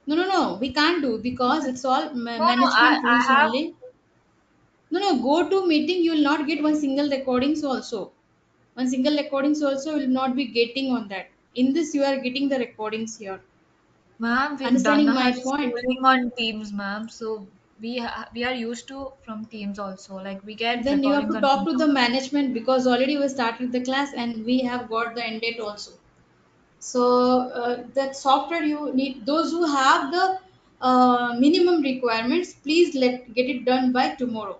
No, no, no. We can't do because it's all No, no, management I rules have. only. No, no. Go-to meeting, you will not get one single recordings also. One single recordings also will not be getting on that. In this, you are getting the recordings here. Ma'am, we've done Understanding our my point? schooling on Teams, ma'am. So we are used to from Teams also. Like we get Then you have recordings to on talk Teams to the also. management, because already we started the class and we have got the end date also. So that software you need, those who have the minimum requirements, please let get it done by tomorrow.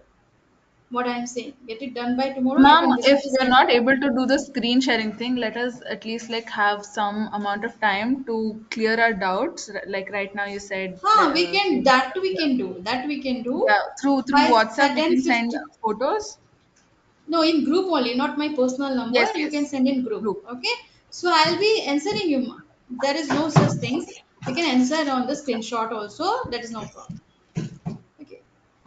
What I am saying, get it done by tomorrow. You Ma'am, can if visit the we're center. not able to do the screen sharing thing, let us at least like have some amount of time to clear our doubts. Like right now, you said, We can, that we can do, that we can do yeah, through by WhatsApp we ten can send fifty. photos. No, in group only, not my personal number. Yes, You can yes, send in group. group. Okay. So I'll be answering you. There is no such things. You can answer on the screenshot also. That is no problem. Okay.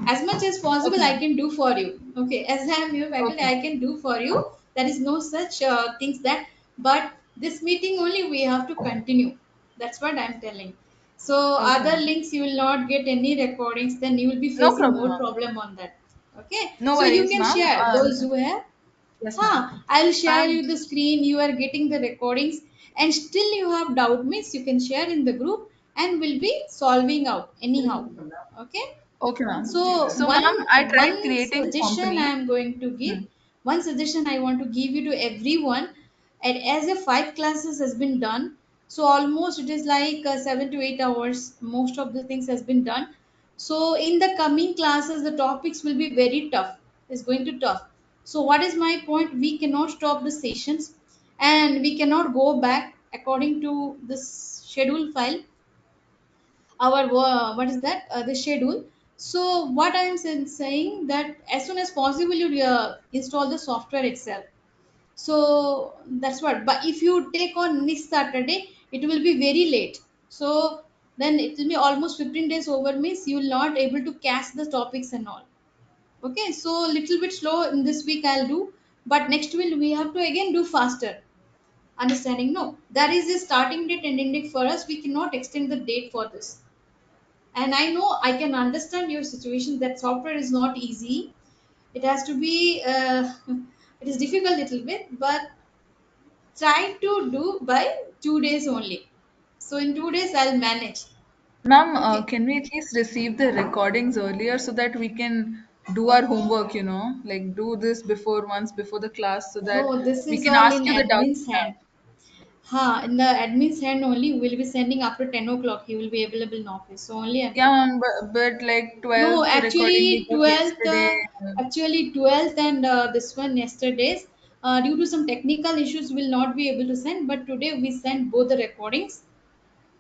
As much as Okay, possible, I ma'am. can do for you. Okay. As I am your faculty, Okay. I can do for you. There is no such things that. But this meeting only we have to continue. That's what I'm telling. So Okay, other ma'am. links you will not get any recordings. Then you will be No facing problem, more ma'am. problem on that. Okay. No So you worries, can ma'am. share those who have. Yes, ma'am. Huh, I'll share Ma'am, you the screen. You are getting the recordings, and still you have doubt means you can share in the group, and we'll be solving out anyhow. Okay. okay, ma'am. So So, ma'am, I tried one creating a suggestion I company. am going to give. Hmm. One suggestion I want to give you to everyone. And as a five classes has been done, so almost it is like 7 to 8 hours. Most of the things has been done. So in the coming classes, the topics will be very tough. It's going to tough. So what is my point? We cannot stop the sessions, and we cannot go back according to this schedule file, our what is that the schedule. So what I am saying that as soon as possible you install the software itself. So that's what. But if you take on this Saturday, it will be very late. So then it will be almost 15 days over, means you will not able to catch the topics and all. Okay, so little bit slow in this week I'll do, but next week we have to again do faster. Understanding? No, that is the starting date and ending date for us. We cannot extend the date for this. And I know, I can understand your situation, that software is not easy. It has to be it is difficult little bit, but try to do by 2 days only. So in 2 days I'll manage. Ma'am, Okay. can we at least receive the recordings earlier so that we can do our homework, like do this before once before the class so that No, this we is can all ask in you the doubts admin's we have. hand. Ha, in the admin's hand only. We'll be sending after 10 o'clock. He will be available in office. So only Yeah, ma'am, but like no, 12th recording we actually got 12th, yesterday. actually 12th and this one yesterday's, due to some technical issues, will not be able to send. But today we sent both the recordings,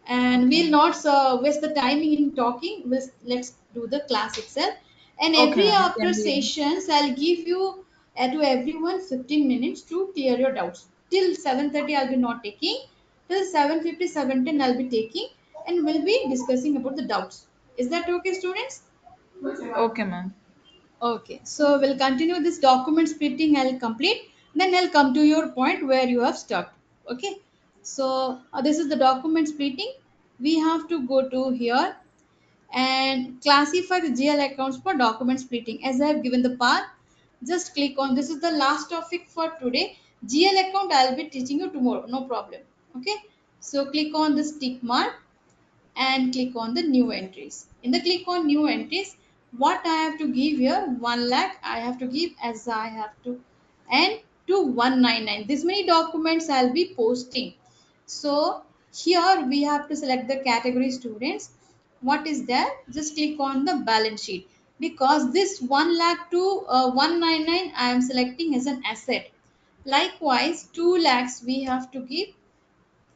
and Okay. we'll not waste the timing in talking. Let's do the class itself. And Okay, every ma'am. after Can we? sessions, I'll give you to everyone 15 minutes to clear your doubts. Till 7:30, I'll be not taking. Till 7:50, 7:10, I'll be taking, and we'll be discussing about the doubts. Is that okay, students? Okay, ma'am. Okay, so we'll continue this document splitting. I'll complete. Then I'll come to your point where you have stuck. Okay, so this is the document splitting. We have to go to here and classify the GL accounts for document splitting. As I have given the path, just click on this is the last topic for today. GL account I'll be teaching you tomorrow, no problem. Okay, so click on this tick mark and click on the new entries. In the click on new entries, what I have to give here, 1 lakh I have to give, as I have to, and to 199. This many documents I'll be posting. So here we have to select the category students. What is there? Just click on the balance sheet, because this 1 lakh to 199 I am selecting as an asset. Likewise, 2 lakhs we have to give,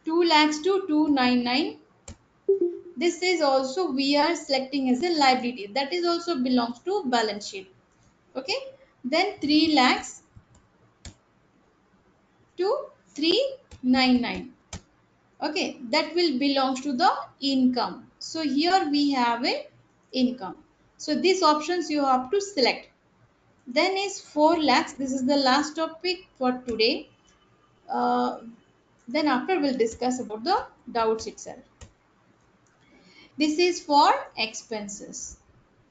2 lakhs to 299. This is also we are selecting as a liability, that is also belongs to balance sheet. Okay, then 3 lakhs to 399. Okay, that will belongs to the income. So here we have a income. So these options you have to select. Then is 4 lakhs. This is the last topic for today. uh, then after we'll discuss about the doubts itself. This is for expenses.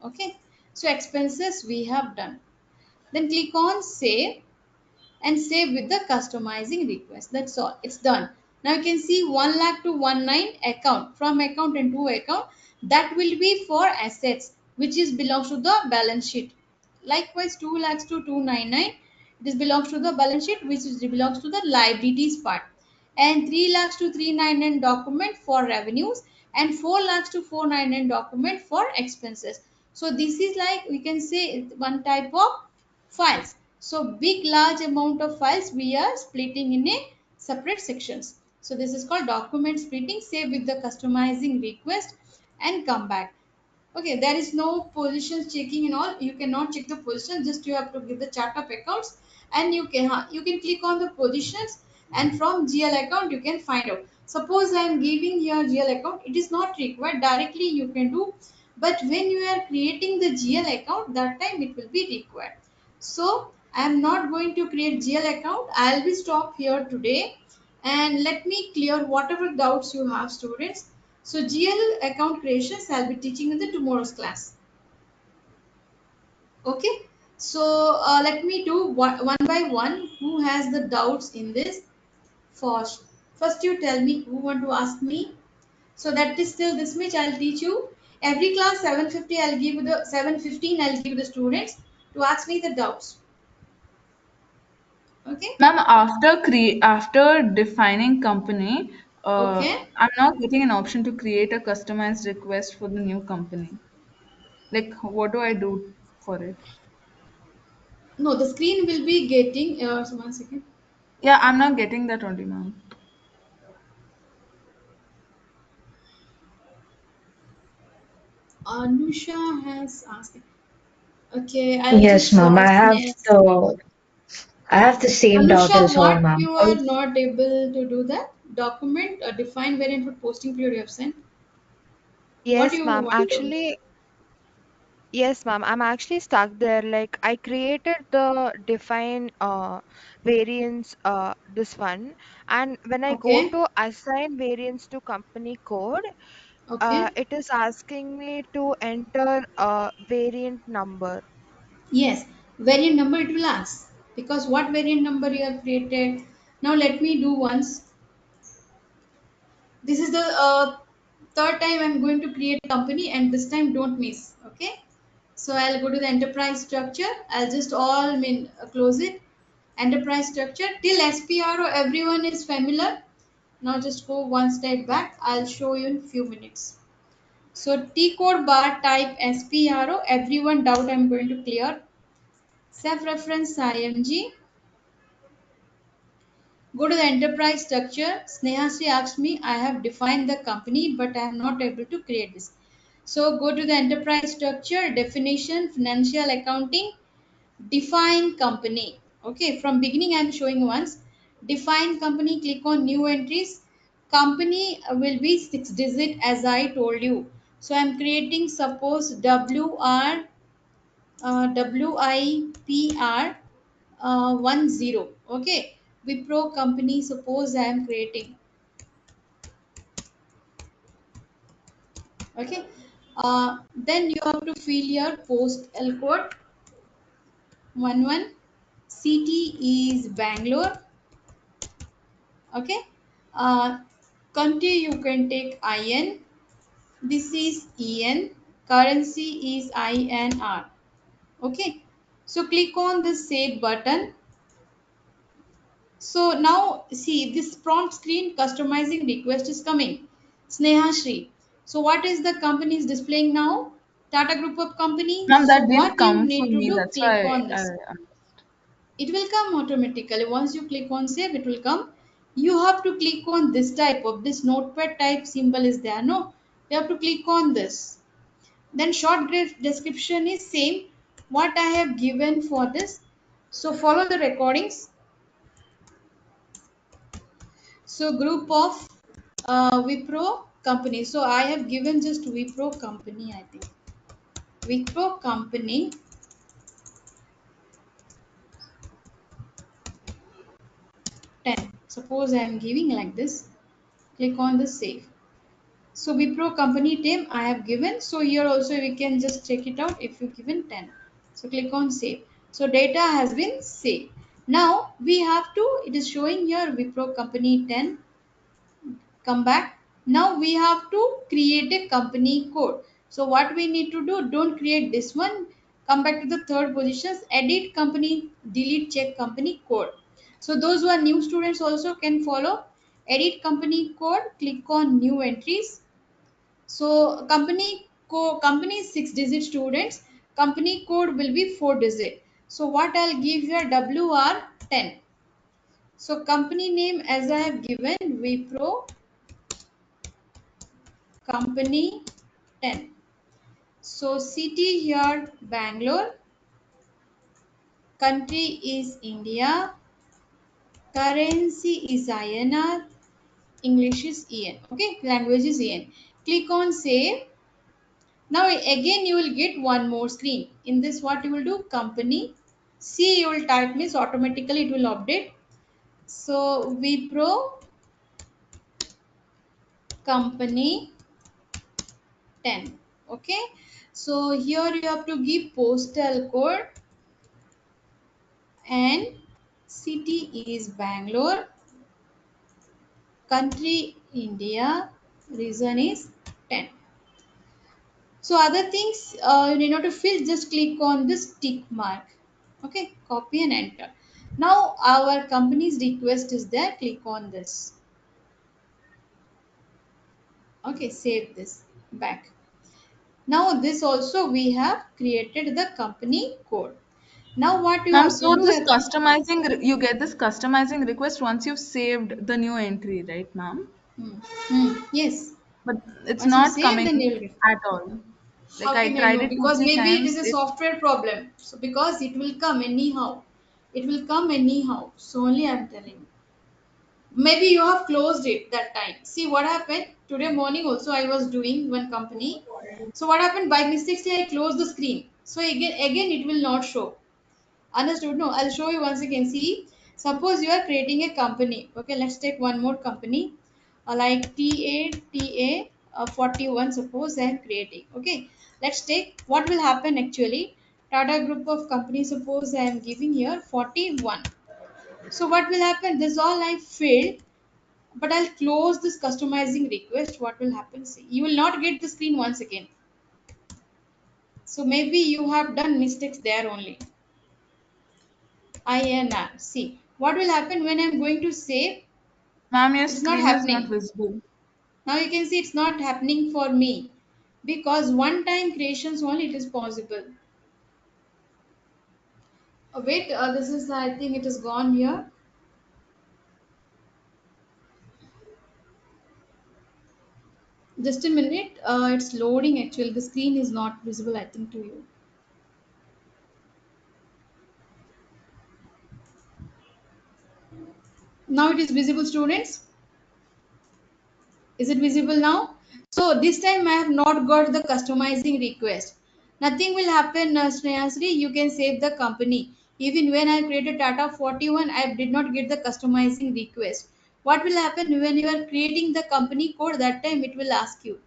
Okay, so expenses we have done. Then click on save and save with the customizing request. That's all, it's done. Now you can see 1 lakh to 19 account, from account and to account, that will be for assets which is belongs to the balance sheet. Likewise 2 lakhs to 299, this belongs to the balance sheet, which is belongs to the liabilities part. And 3 lakhs to 399 document for revenues, and 4 lakhs to 499 document for expenses. So this is like we can say one type of files. So big large amount of files we are splitting in a separate sections. So this is called document splitting. Save with the customizing request and come back. Okay, there is no positions checking and all. You cannot check the position. Just you have to give the chart of accounts, and you can click on the positions, and from GL account you can find out. Suppose I am giving here GL account. It is not required directly. You can do, but when you are creating the GL account, that time it will be required. So I am not going to create GL account. I'll be stop here today, and let me clear whatever doubts you have, students. So GL account creations I'll be teaching in the tomorrow's class. Okay. So let me do one by one. Who has the doubts in this? First, you tell me who want to ask me. So that is still this much I'll teach you. Every class 7:50 I'll give you the 7:15 I'll give the students to ask me the doubts. Okay. Ma'am, after defining company, Okay. I'm not getting an option to create a customized request for the new company. Like, what do I do for it? No, the screen will be getting. So 1 second. Yeah, I'm not getting that only, ma'am. Anusha has asked. Okay, I'll Yes, just ma'am. next. I have the same doubt Anusha, as well, what ma'am. you are not able to do that? Document a defined variant for posting period you have sent. What Yes, you ma'am. want to? Actually, yes, ma'am. I'm actually stuck there. Like I created the define variance this one, and when I go Okay, to assign variance to company code, okay. it is asking me to enter a variant number. Yes, variant number it will ask because what variant number you have created. Now let me do once. This is the third time I'm going to create a company, and this time don't miss. Okay, so I'll go to the enterprise structure. I'll just all close it. Enterprise structure till SPRO everyone is familiar. Now just go one step back. I'll show you in few minutes. So T code bar type SPRO. Everyone doubt I'm going to clear. Self reference IMG. Go to the enterprise structure. Snehasri asked me, I have defined the company, but I am not able to create this. So go to the enterprise structure, definition, financial accounting, define company. Okay, from beginning I am showing once. Define company, click on new entries. Company will be 6 digit as I told you. So I am creating suppose WR WIPR 10. Okay, Wipro company. Suppose I am creating. Okay, then you have to fill your postal code 11. City is Bangalore. Okay, uh, country you can take IN. This is EN. Currency is INR. Okay, so click on the save button. So now see this prompt screen customizing request is coming. Sneha Shri. So what is the company is displaying now? Tata Group of Company. Ma'am, So that didn't what you come for need to me. do? That's Click why on this. It will come automatically. Once you click on save, it will come. You have to click on this type of this notepad type symbol is there. No, you have to click on this. Then short description is same. What I have given for this. So follow the recordings. So group of Wipro company. So I have given just Wipro company, I think. Wipro company 10. Suppose I am giving like this. Click on the save. So Wipro company name I have given. So here also we can just check it out if you given 10. So click on save. So data has been saved. Now we have to, it is showing here Wipro company 10. Come back. Now we have to create a company code. So what we need to do, don't create this one. Come back to the third positions, edit company, delete check company code. So those who are new students also can follow. Edit company code, click on new entries. So company is 6 digit students. Company code will be 4 digit. So what I'll give here WR10. So company name as I have given Wipro company 10. So city here Bangalore, country is India, currency is INR, English is EN. Okay, language is EN. Click on save. Now again you will get one more screen. In this what you will do? Company. C you will type means automatically it will update. So Wipro company 10. Okay. So here you have to give postal code and city is Bangalore, country India, region is 10. So other things you need not to fill, just click on this tick mark. Okay, copy and enter. Now our company's request is there, click on this. Okay, save this back. Now this also we have created the company code. Now what you Ma'am, have to so do this is you get this customizing request once you've saved the new entry, right, ma'am? yes. But it's Once you not save, coming then you'll get. at all. Like How I can I tried know? it two, Because three maybe it is times. a It software problem. So because it will come anyhow. It will come anyhow. So only I'm telling you. Maybe you have closed it that time. See what happened today morning. Also, I was doing one company. So what happened by mistake? I closed the screen. So again it will not show. Understood? No, I'll show you once again. See, suppose you are creating a company. Okay, let's take one more company, like TATA 41. Suppose I am creating. Okay, let's take what will happen actually. Tata Group of companies. Suppose I am giving here 41. So what will happen? This all I filled, but I'll close this customizing request. What will happen? See, you will not get the screen once again. So maybe you have done mistakes there only. INR. See, what will happen when I'm going to save? Ma'am, your It's not screen is not happening. visible. Now you can see it's not happening for me because one time creations only it is possible. Wait, this is, I think it is gone here. Just a minute. It's loading actually. The screen is not visible, I think, to you. Now it is visible, students. Is it visible now? So this time I have not got the customizing request. Nothing will happen, Snehasri. You can save the company. Even when I created Tata 41, I did not get the customizing request. What will happen when you are creating the company code? That time it will ask you.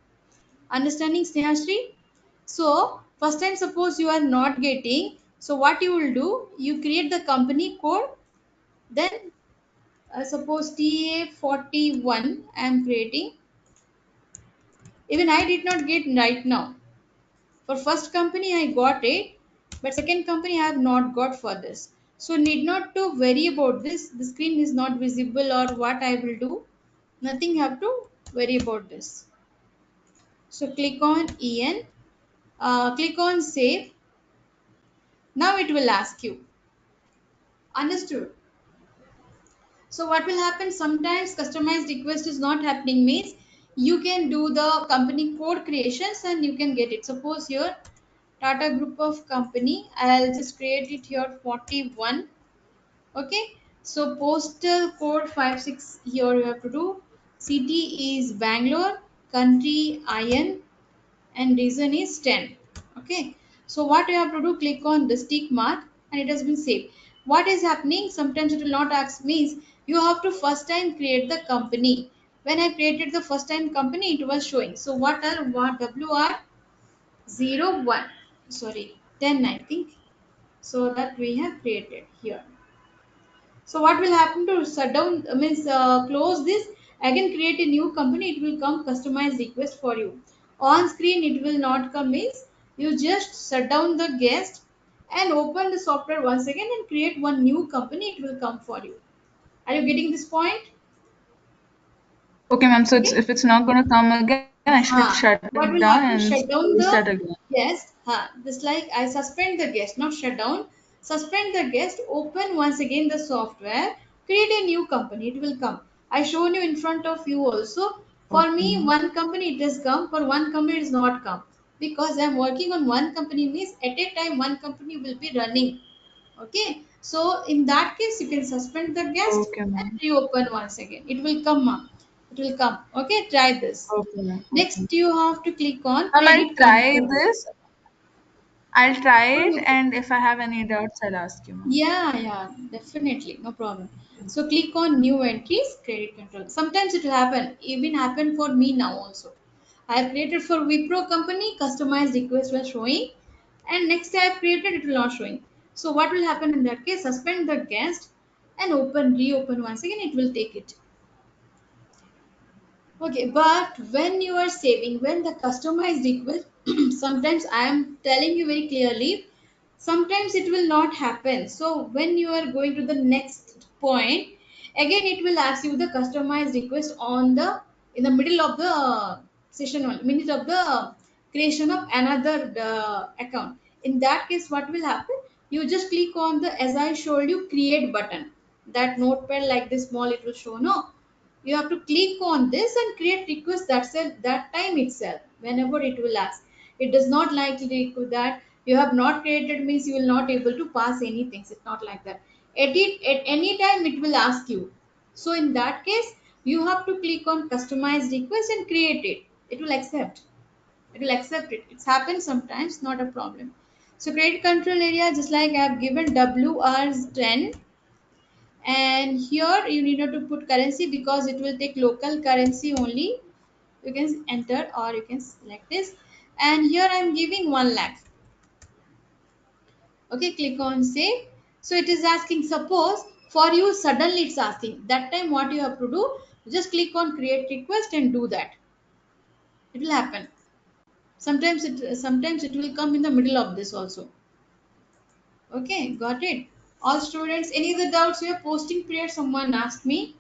Understanding, Snehasri? So first time suppose you are not getting. So what you will do? You create the company code. Then suppose TA41 I am creating. Even I did not get right now. For first company I got it, but second company I have not got for this. So need not to worry about this. The screen is not visible or what I will do. Nothing have to worry about this. So click on EN, click on save. Now it will ask you. Understood? So what will happen? Sometimes customized request is not happening means you can do the company code creations and you can get it. Suppose here Tata Group of company. I'll just create it here 41. Okay. So postal code 56 here you have to do. City is Bangalore, country IN, and reason is 10. Okay. So what you have to do, click on the tick mark and it has been saved. What is happening? Sometimes it will not ask means you have to first time create the company. When I created the first time company, it was showing. So what are what WR 01, sorry 10 I think, so that we have created here. So what will happen to shut down means close this again, create a new company, it will come customized request for you on screen. It will not come means you just shut down the guest and open the software once again and create one new company, it will come for you. Are you getting this point? Okay, ma'am. So it's, Okay. if it's not going to come again, I should shut it What down will and happen? Shut down restart the again. guest. Just like I suspend the guest, not shut down. Suspend the guest. Open once again the software. Create a new company. It will come. I shown you in front of you also. For Okay, me, ma'am. one company it has come. For one company it is not come because I am working on one company. Means at a time one company will be running. Okay. So in that case, you can suspend the guest Okay, and ma'am. reopen once again. It will come, ma'am. It will come. Okay. Try this. Okay, ma'am. Okay. Next, you have to click on I'll credit try control. this. I'll try it, Okay. and if I have any doubts, I'll ask you, ma'am. Yeah, definitely, no problem. So click on new entries, credit control. Sometimes it will happen, even happen for me now also. I have created for Wipro company, customized request was showing, and next I have created it will not showing. So what will happen in that case? Suspend the guest and reopen once again. It will take it. Okay, but when you are saving, when the customized request, sometimes I am telling you very clearly, sometimes it will not happen. So when you are going to the next point, again it will ask you the customized request on the in the middle of the session, one minute of the creation of another account. In that case, what will happen? You just click on the as I showed you create button. That notepad like this small it will show no, you have to click on this and create request that time itself whenever it will ask. It does not likely that you have not created means you will not able to pass anything. It's not like that. At any time it will ask you. So in that case, you have to click on customize request and create it. It will accept. It will accept it. It's happened sometimes, not a problem. So credit control area, just like I have given WR10, and here you need not to put currency because it will take local currency only. You can enter or you can select this, and here I'm giving 1 lakh. Okay, click on save. So it is asking, suppose for you suddenly it's asking, that time what you have to do, just click on create request and do that. It will happen. Sometimes it will come in the middle of this also. Okay, got it. All students, any other doubts here? Posting period, someone asked me.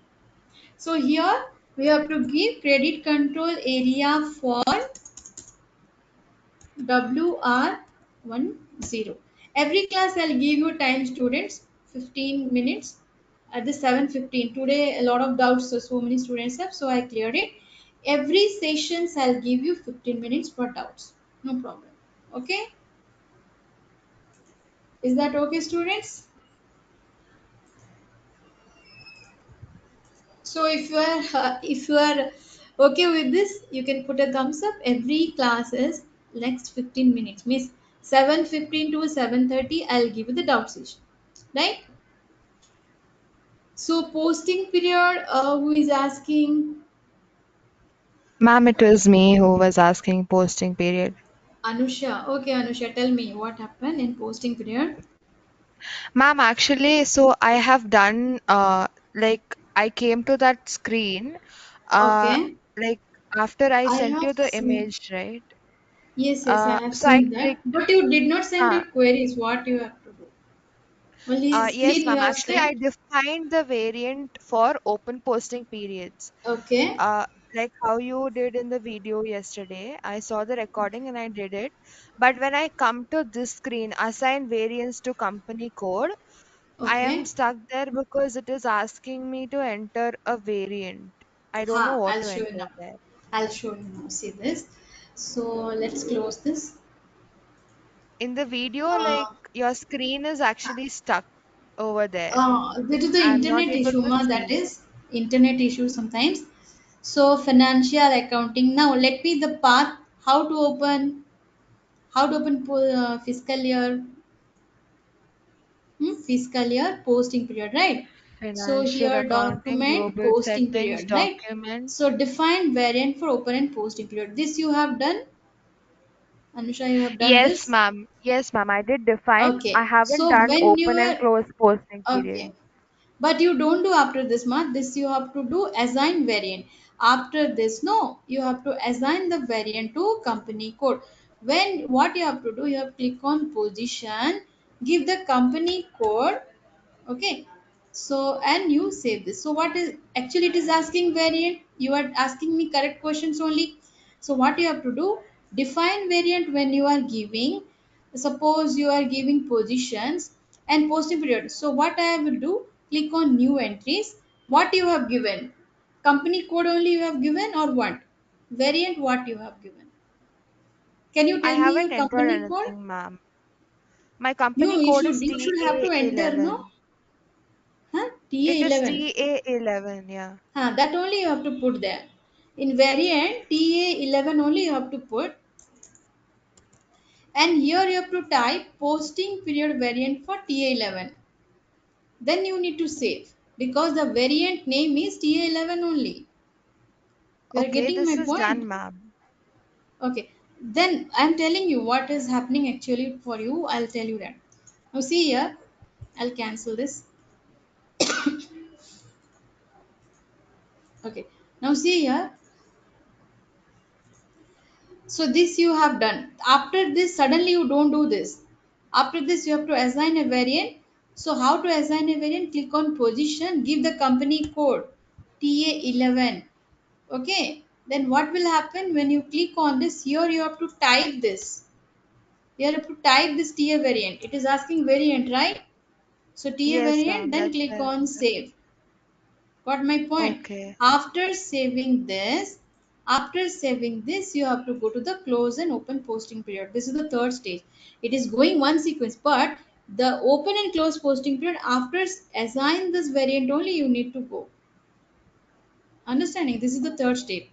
So here we have to give credit control area for WR10. Every class I'll give you time, students, 15 minutes at the 7:15. Today a lot of doubts, so many students have, so I cleared it. Every sessions I'll give you 15 minutes for doubts. No problem. Okay? Is that okay, students? So if you are okay with this, you can put a thumbs up. Every class is next 15 minutes. Means 7:15 to 7:30. I'll give you the doubt session, right? So posting period. Who is asking? Ma'am, it was me who was asking posting period. Anusha. Okay, Anusha. Tell me what happened in posting period. Ma'am, actually, so I have done like I came to that screen uh Okay, like after I I sent have you the seen. image, right? Yes, I have So I seen that. clicked. But you did not send Huh. your queries. What you have to do? Only Yes, screen you ma'am. have Actually, I sent. defined the variant for open posting periods. Okay. Uh, like how you did in the video yesterday. I saw the recording and I did it. But when I come to this screen, assign variants to company code, I am Okay. stuck there because it is asking me to enter a variant. I don't know Ha, what I'll to show you enter now. there. I'll show you now. See this. So let's close this. In the video, like Uh, your screen is actually stuck over there. that is the I'm not internet able issue, to ma. That see. is internet issue sometimes. So financial accounting. Now let me the path how to open fiscal year, fiscal year posting period, right? So Financial here accounting, document global posting settings, period, right? document. So define variant for open and posting period. This you have done, Anusha. You have done Yes, this. ma'am. Yes, ma'am. I did define. I Okay. haven't So done when you open and are close posting okay, period. but you don't do after this month. This you have to do assign variant. After this, no, you have to assign the variant to company code. When what you have to do, you have to click on position, give the company code. Okay, so and you save this. So what is actually it is asking variant? You are asking me correct questions only. So what you have to do, define variant when you are giving, suppose you are giving positions and posting period. So what I will do, click on new entries. What you have given, company code only you have given or what variant, what you have given? Can you I tell me haven't your entered company code? anything, ma'am. My You company you code should is you should have to enter, no? TA11. Huh? It is TA11. TA11, yeah. That only you have to put there. In variant TA11 only you have to put, and here you have to type posting period variant for TA11. Then you need to save because the variant name is TA11 only. You are Okay, getting my this is point? done, ma'am. Okay. Then I'm telling you what is happening actually for you. I'll tell you that. Now see here. I'll cancel this. Okay. Now see here. So this you have done. After this, suddenly you don't do this. After this, you have to assign a variant. So how to assign a variant? Click on position, give the company code TA11. Okay. Then what will happen when you click on this? Here you have to type this. You have to type this TA variant. It is asking variant, right? So TA Yes, variant, ma'am. then That's click why. on save. Got my point? Okay. After saving this, After saving this, you have to go to the close and open posting period. This is the third stage. It is going one sequence, but the open and close posting period, after assign this variant only, you need to go. Understanding? This is the third step.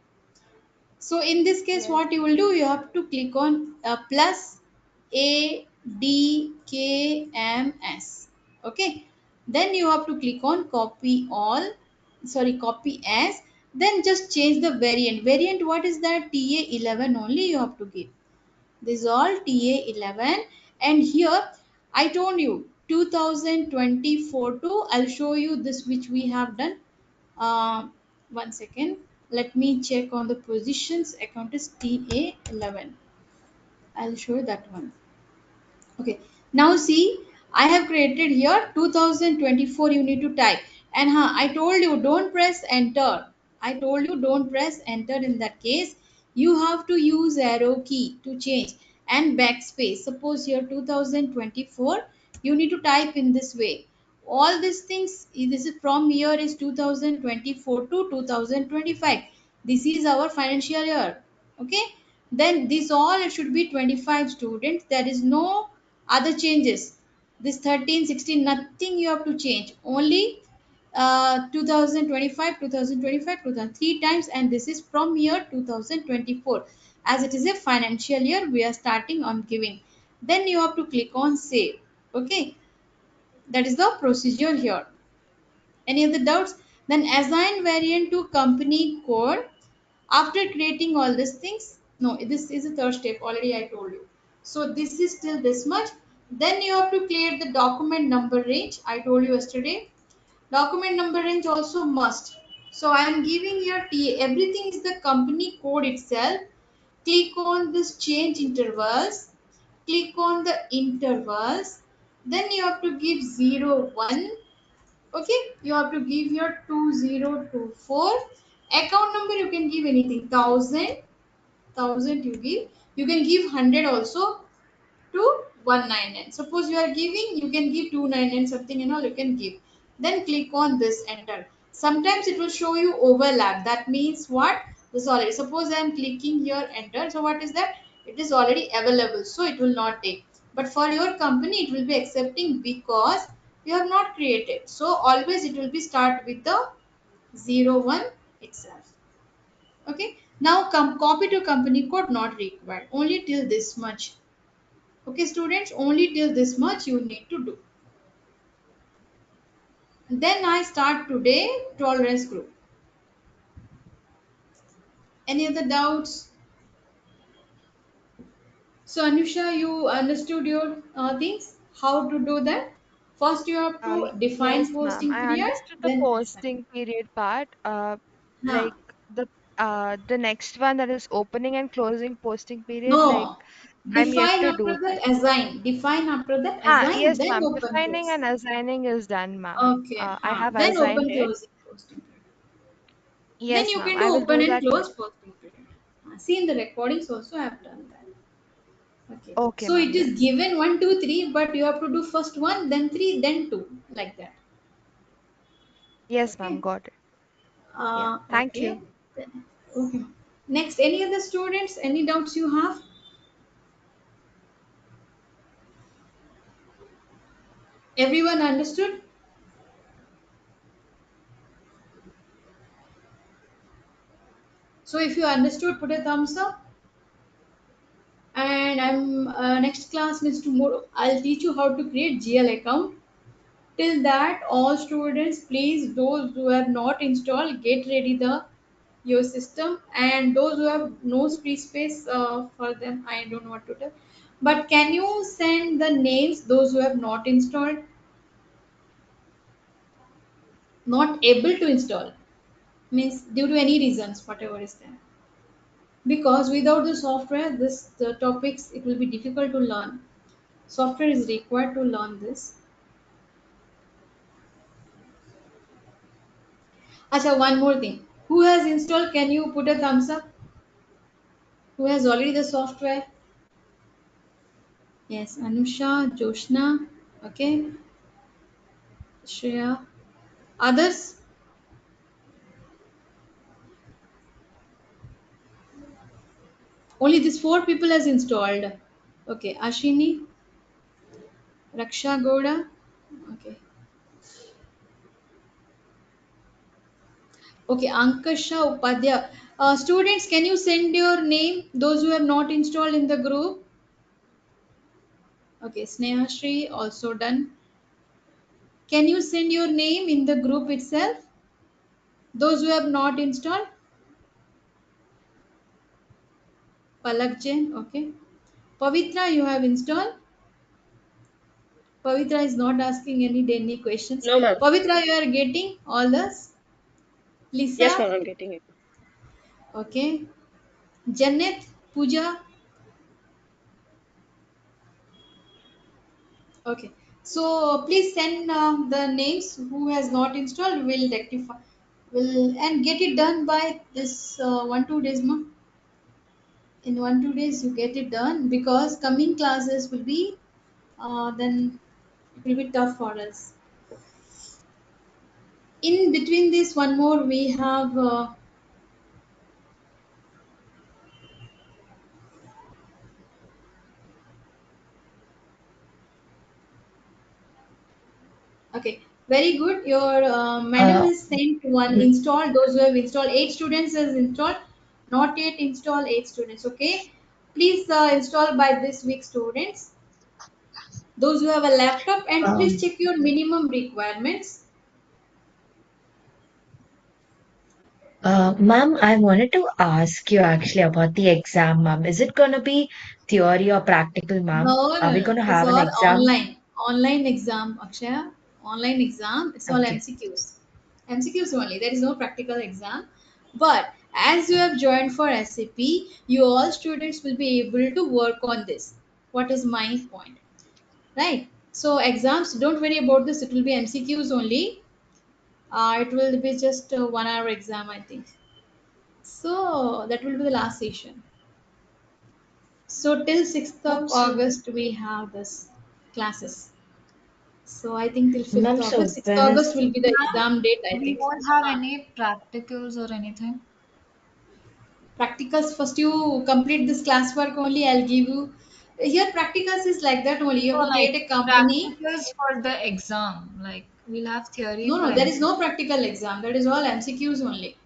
So in this case, Yes. what you will do, you have to click on plus A D K M S. Okay. Then you have to click on copy all. Sorry, copy as. Then just change the variant. Variant, what is that? TA11 only you have to give. This is all TA11. And here I told you 2024 to, I'll show you this which we have done. uh, One second, let me check on the positions. Account is TA11. I'll show you that one. Okay, now see, I have created here 2024. You need to type, and I told you don't press enter. I told you don't press enter. In that case, you have to use arrow key to change and backspace. Suppose here 2024, you need to type in this way. All these things, this is from year is 2024 to 2025. This is our financial year. Okay, then this all it should be 25 students. There is no other changes. This 13, 16, nothing you have to change. Only 2025, 2025, 2003 times, and this is from year 2024. As it is a financial year, we are starting on giving. Then you have to click on save. Okay, that is the procedure here. Any other doubts? Then assign variant to company code. After creating all these things, no, this is the third step. Already I told you. So this is still this much. Then you have to create the document number range. I told you yesterday. Document number range also must. So I am giving here T. Everything is the company code itself. Click on this change intervals. Click on the intervals. Then you have to give 0, 1. Okay, you have to give your 2024. Account number you can give anything, 1000 you give. You can give 100 also to 199. Suppose you are giving, you can give 299 something and all you can give. Then click on this enter. Sometimes it will show you overlap. That means what? This already, suppose I am clicking here enter, so what is that? It is already available, so it will not take. But for your company it will be accepting because you have not created. So always it will be start with the 01 itself. Okay, now come copy to company code not required, only till this much. Okay, students, only till this much you need to do. Then I start today tolerance group. Any other doubts? So Anusha, you understood your things? How to do that? First you have to Yes, define ma'am. posting I period, understood the then assign. posting period part. Huh. Like the next one, that is opening and closing posting period. Like No. I'm yet Define to after do that. that assign. Define after that assign, Yes, then ma'am. open Defining close. and assigning is done, ma'am. Okay, I have then assigned open it. closing posting period. Then Yes, you ma'am. can I do will open do and that close today. posting period. See, in the recordings also I have done that. Okay. Okay, So ma'am. it is Yes. given 1, 2, 3, but you have to do first 1, then 3, then 2, like that. Yes, ma'am. Okay. Got it. Yeah. Thank Okay. you. Okay. Next, any other students? Any doubts you have? Everyone understood? So if you understood, put a thumbs up. And I'm next class means tomorrow. I'll teach you how to create GL account. Till that, all students, please, those who have not installed, get ready the your system, and those who have no free space for them, I don't know what to tell. But can you send the names those who have not installed, not able to install, means due to any reasons, whatever is there. Because without the software, this the topics it will be difficult to learn. Software is required to learn this. Acha, one more thing. Who has installed? Can you put a thumbs up? Who has already the software? Yes, Anusha, Joshna, okay, Shreya. Others? Only these 4 people has installed. Okay, Ashini, Raksha Goda. Okay. Okay, Ankasha Upadhyay. Students, can you send your name? Those who have not installed in the group. Okay, Snehashri also done. Can you send your name in the group itself? Those who have not installed. Palak Jain. Okay. Pavitra, you have installed. Pavitra is not asking any questions. No, ma'am. Pavitra, you are getting all this. Yes, Lisa. ma'am, I'm getting it. Okay. Janet, Pooja. Okay. So please send the names who has not installed. Will rectify. Will and get it done by this 1-2 days, ma. In 1-2 days you get it done because coming classes will be then it will be tough for us. In between this, one more we have. Okay, very good. Your madam Uh, has sent one install. Those who have installed, 8 students has installed. Not yet install 8 students. Okay, please install by this week, students. Those who have a laptop, and please um, check your minimum requirements. Ma'am, I wanted to ask you actually about the exam, ma'am. Is it going to be theory or practical, ma'am? No, Are no, we no. going to It's have an all exam? online. Online exam, Akshaya. Online exam. It's all Okay. MCQs. MCQs only. There is no practical exam. But as you have joined for SAP, you all students will be able to work on this. What is my point? Right? So exams, don't worry about this. It will be MCQs only. It will be just a 1 hour exam, I think. So that will be the last session. So till 6th of Ma'am, so August we have this classes. So I think till 5th Ma'am, August, so 6th when August is will be the Ma'am, exam date, I we think. won't have Huh. any practicals or anything. Practicals, first you complete this classwork only. I'll give you. Here, practicals is like that only. You So have to like create a company. practicals for the exam. Like we'll have theory No, for no, there is no MCQ. practical exam. That is all MCQs only.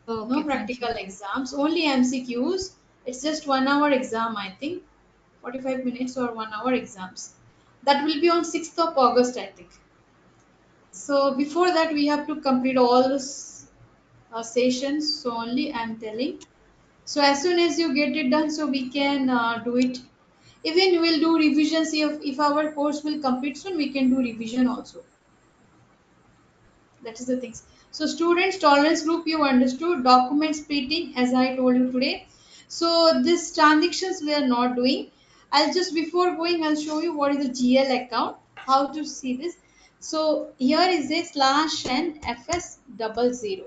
No Okay, thank practical you. exams, only MCQs. It's just 1 hour exam, I think. 45 minutes or 1 hour exams. That will be on 6th of August, I think. So before that, we have to complete all this sessions. So only I'm telling. So as soon as you get it done, so we can do it. Even we'll do revision. See if our course will complete soon, we can do revision also. That is the things. So students tolerance group, you understood. Document splitting, as I told you today. So this transactions we are not doing. I'll just before going, I'll show you what is the GL account. How to see this. So here is a slash and FS00.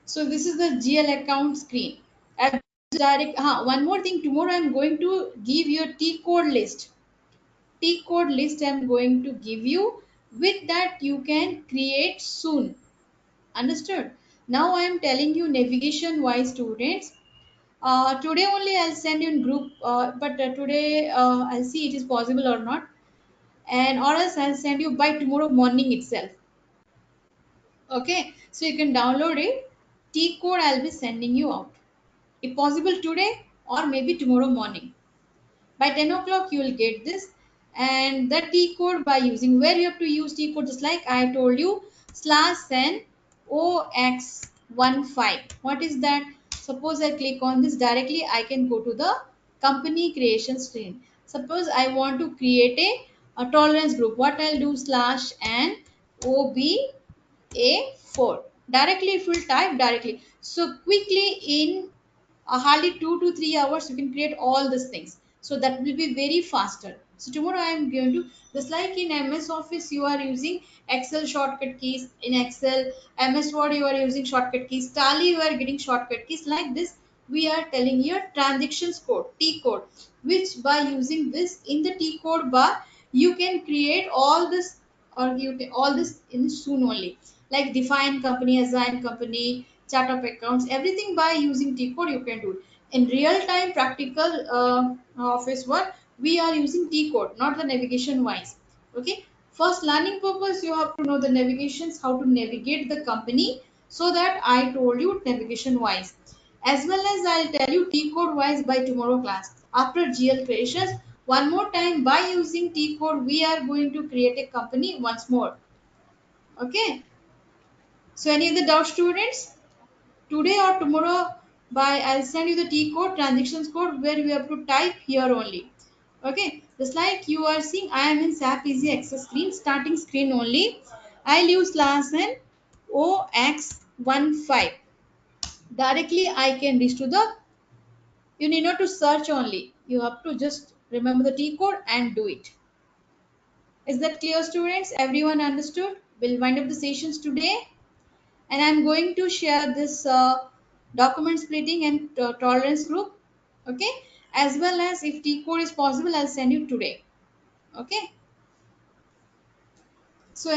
So this is the GL account screen. I've direct. One more thing. Tomorrow I'm going to give you a T code list. T code list I'm going to give you. With that you can create soon. Understood? Now I am telling you navigation wise, students. Today only I'll send you in group, but today I'll see it is possible or not, and or else I'll send you by tomorrow morning itself. Okay, so you can download it. T code I'll be sending you out. If possible today or maybe tomorrow morning. By 10 o'clock you will get this, and the T code by using where you have to use T code just like I told you /n OX15. What is that? Suppose I click on this directly, I can go to the company creation screen. Suppose I want to create a tolerance group. What I'll do /n OBA4 directly, it will type directly. So quickly in hardly 2 to 3 hours you can create all these things, so that will be very faster. So tomorrow I am going to, just like in MS Office you are using Excel shortcut keys, in Excel MS Word you are using shortcut keys, Tally you are getting shortcut keys, like this we are telling here transactions code T code, which by using this in the T code bar you can create all this, or you can all this in soon only, like define company, assign company, chart of accounts, everything by using T code you can do it. In real time practical office work, we are using T code, not the navigation wise. Okay. First learning purpose, you have to know the navigations, how to navigate the company. So that I told you navigation wise. As well as I'll tell you T code wise by tomorrow class. After GL creations, one more time by using T code, we are going to create a company once more. Okay. So any other doubt students? Today or tomorrow by I'll send you the T code, transactions code where you have to type here only. Okay. Just like you are seeing, I am in SAP Easy Access screen, starting screen only. I'll use last name OX15. Directly I can reach to the, you need not to search only. You have to just remember the T code and do it. Is that clear students? Everyone understood? We'll wind up the sessions today. And I'm going to share this document splitting and tolerance group. Okay. As well as if T code is possible, I'll send you today. Okay. So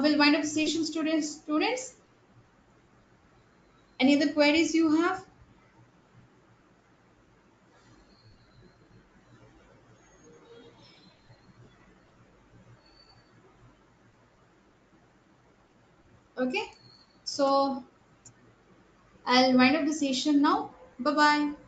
we'll wind up the session students. Any other queries you have? Okay. So I'll wind up the session now. Bye bye.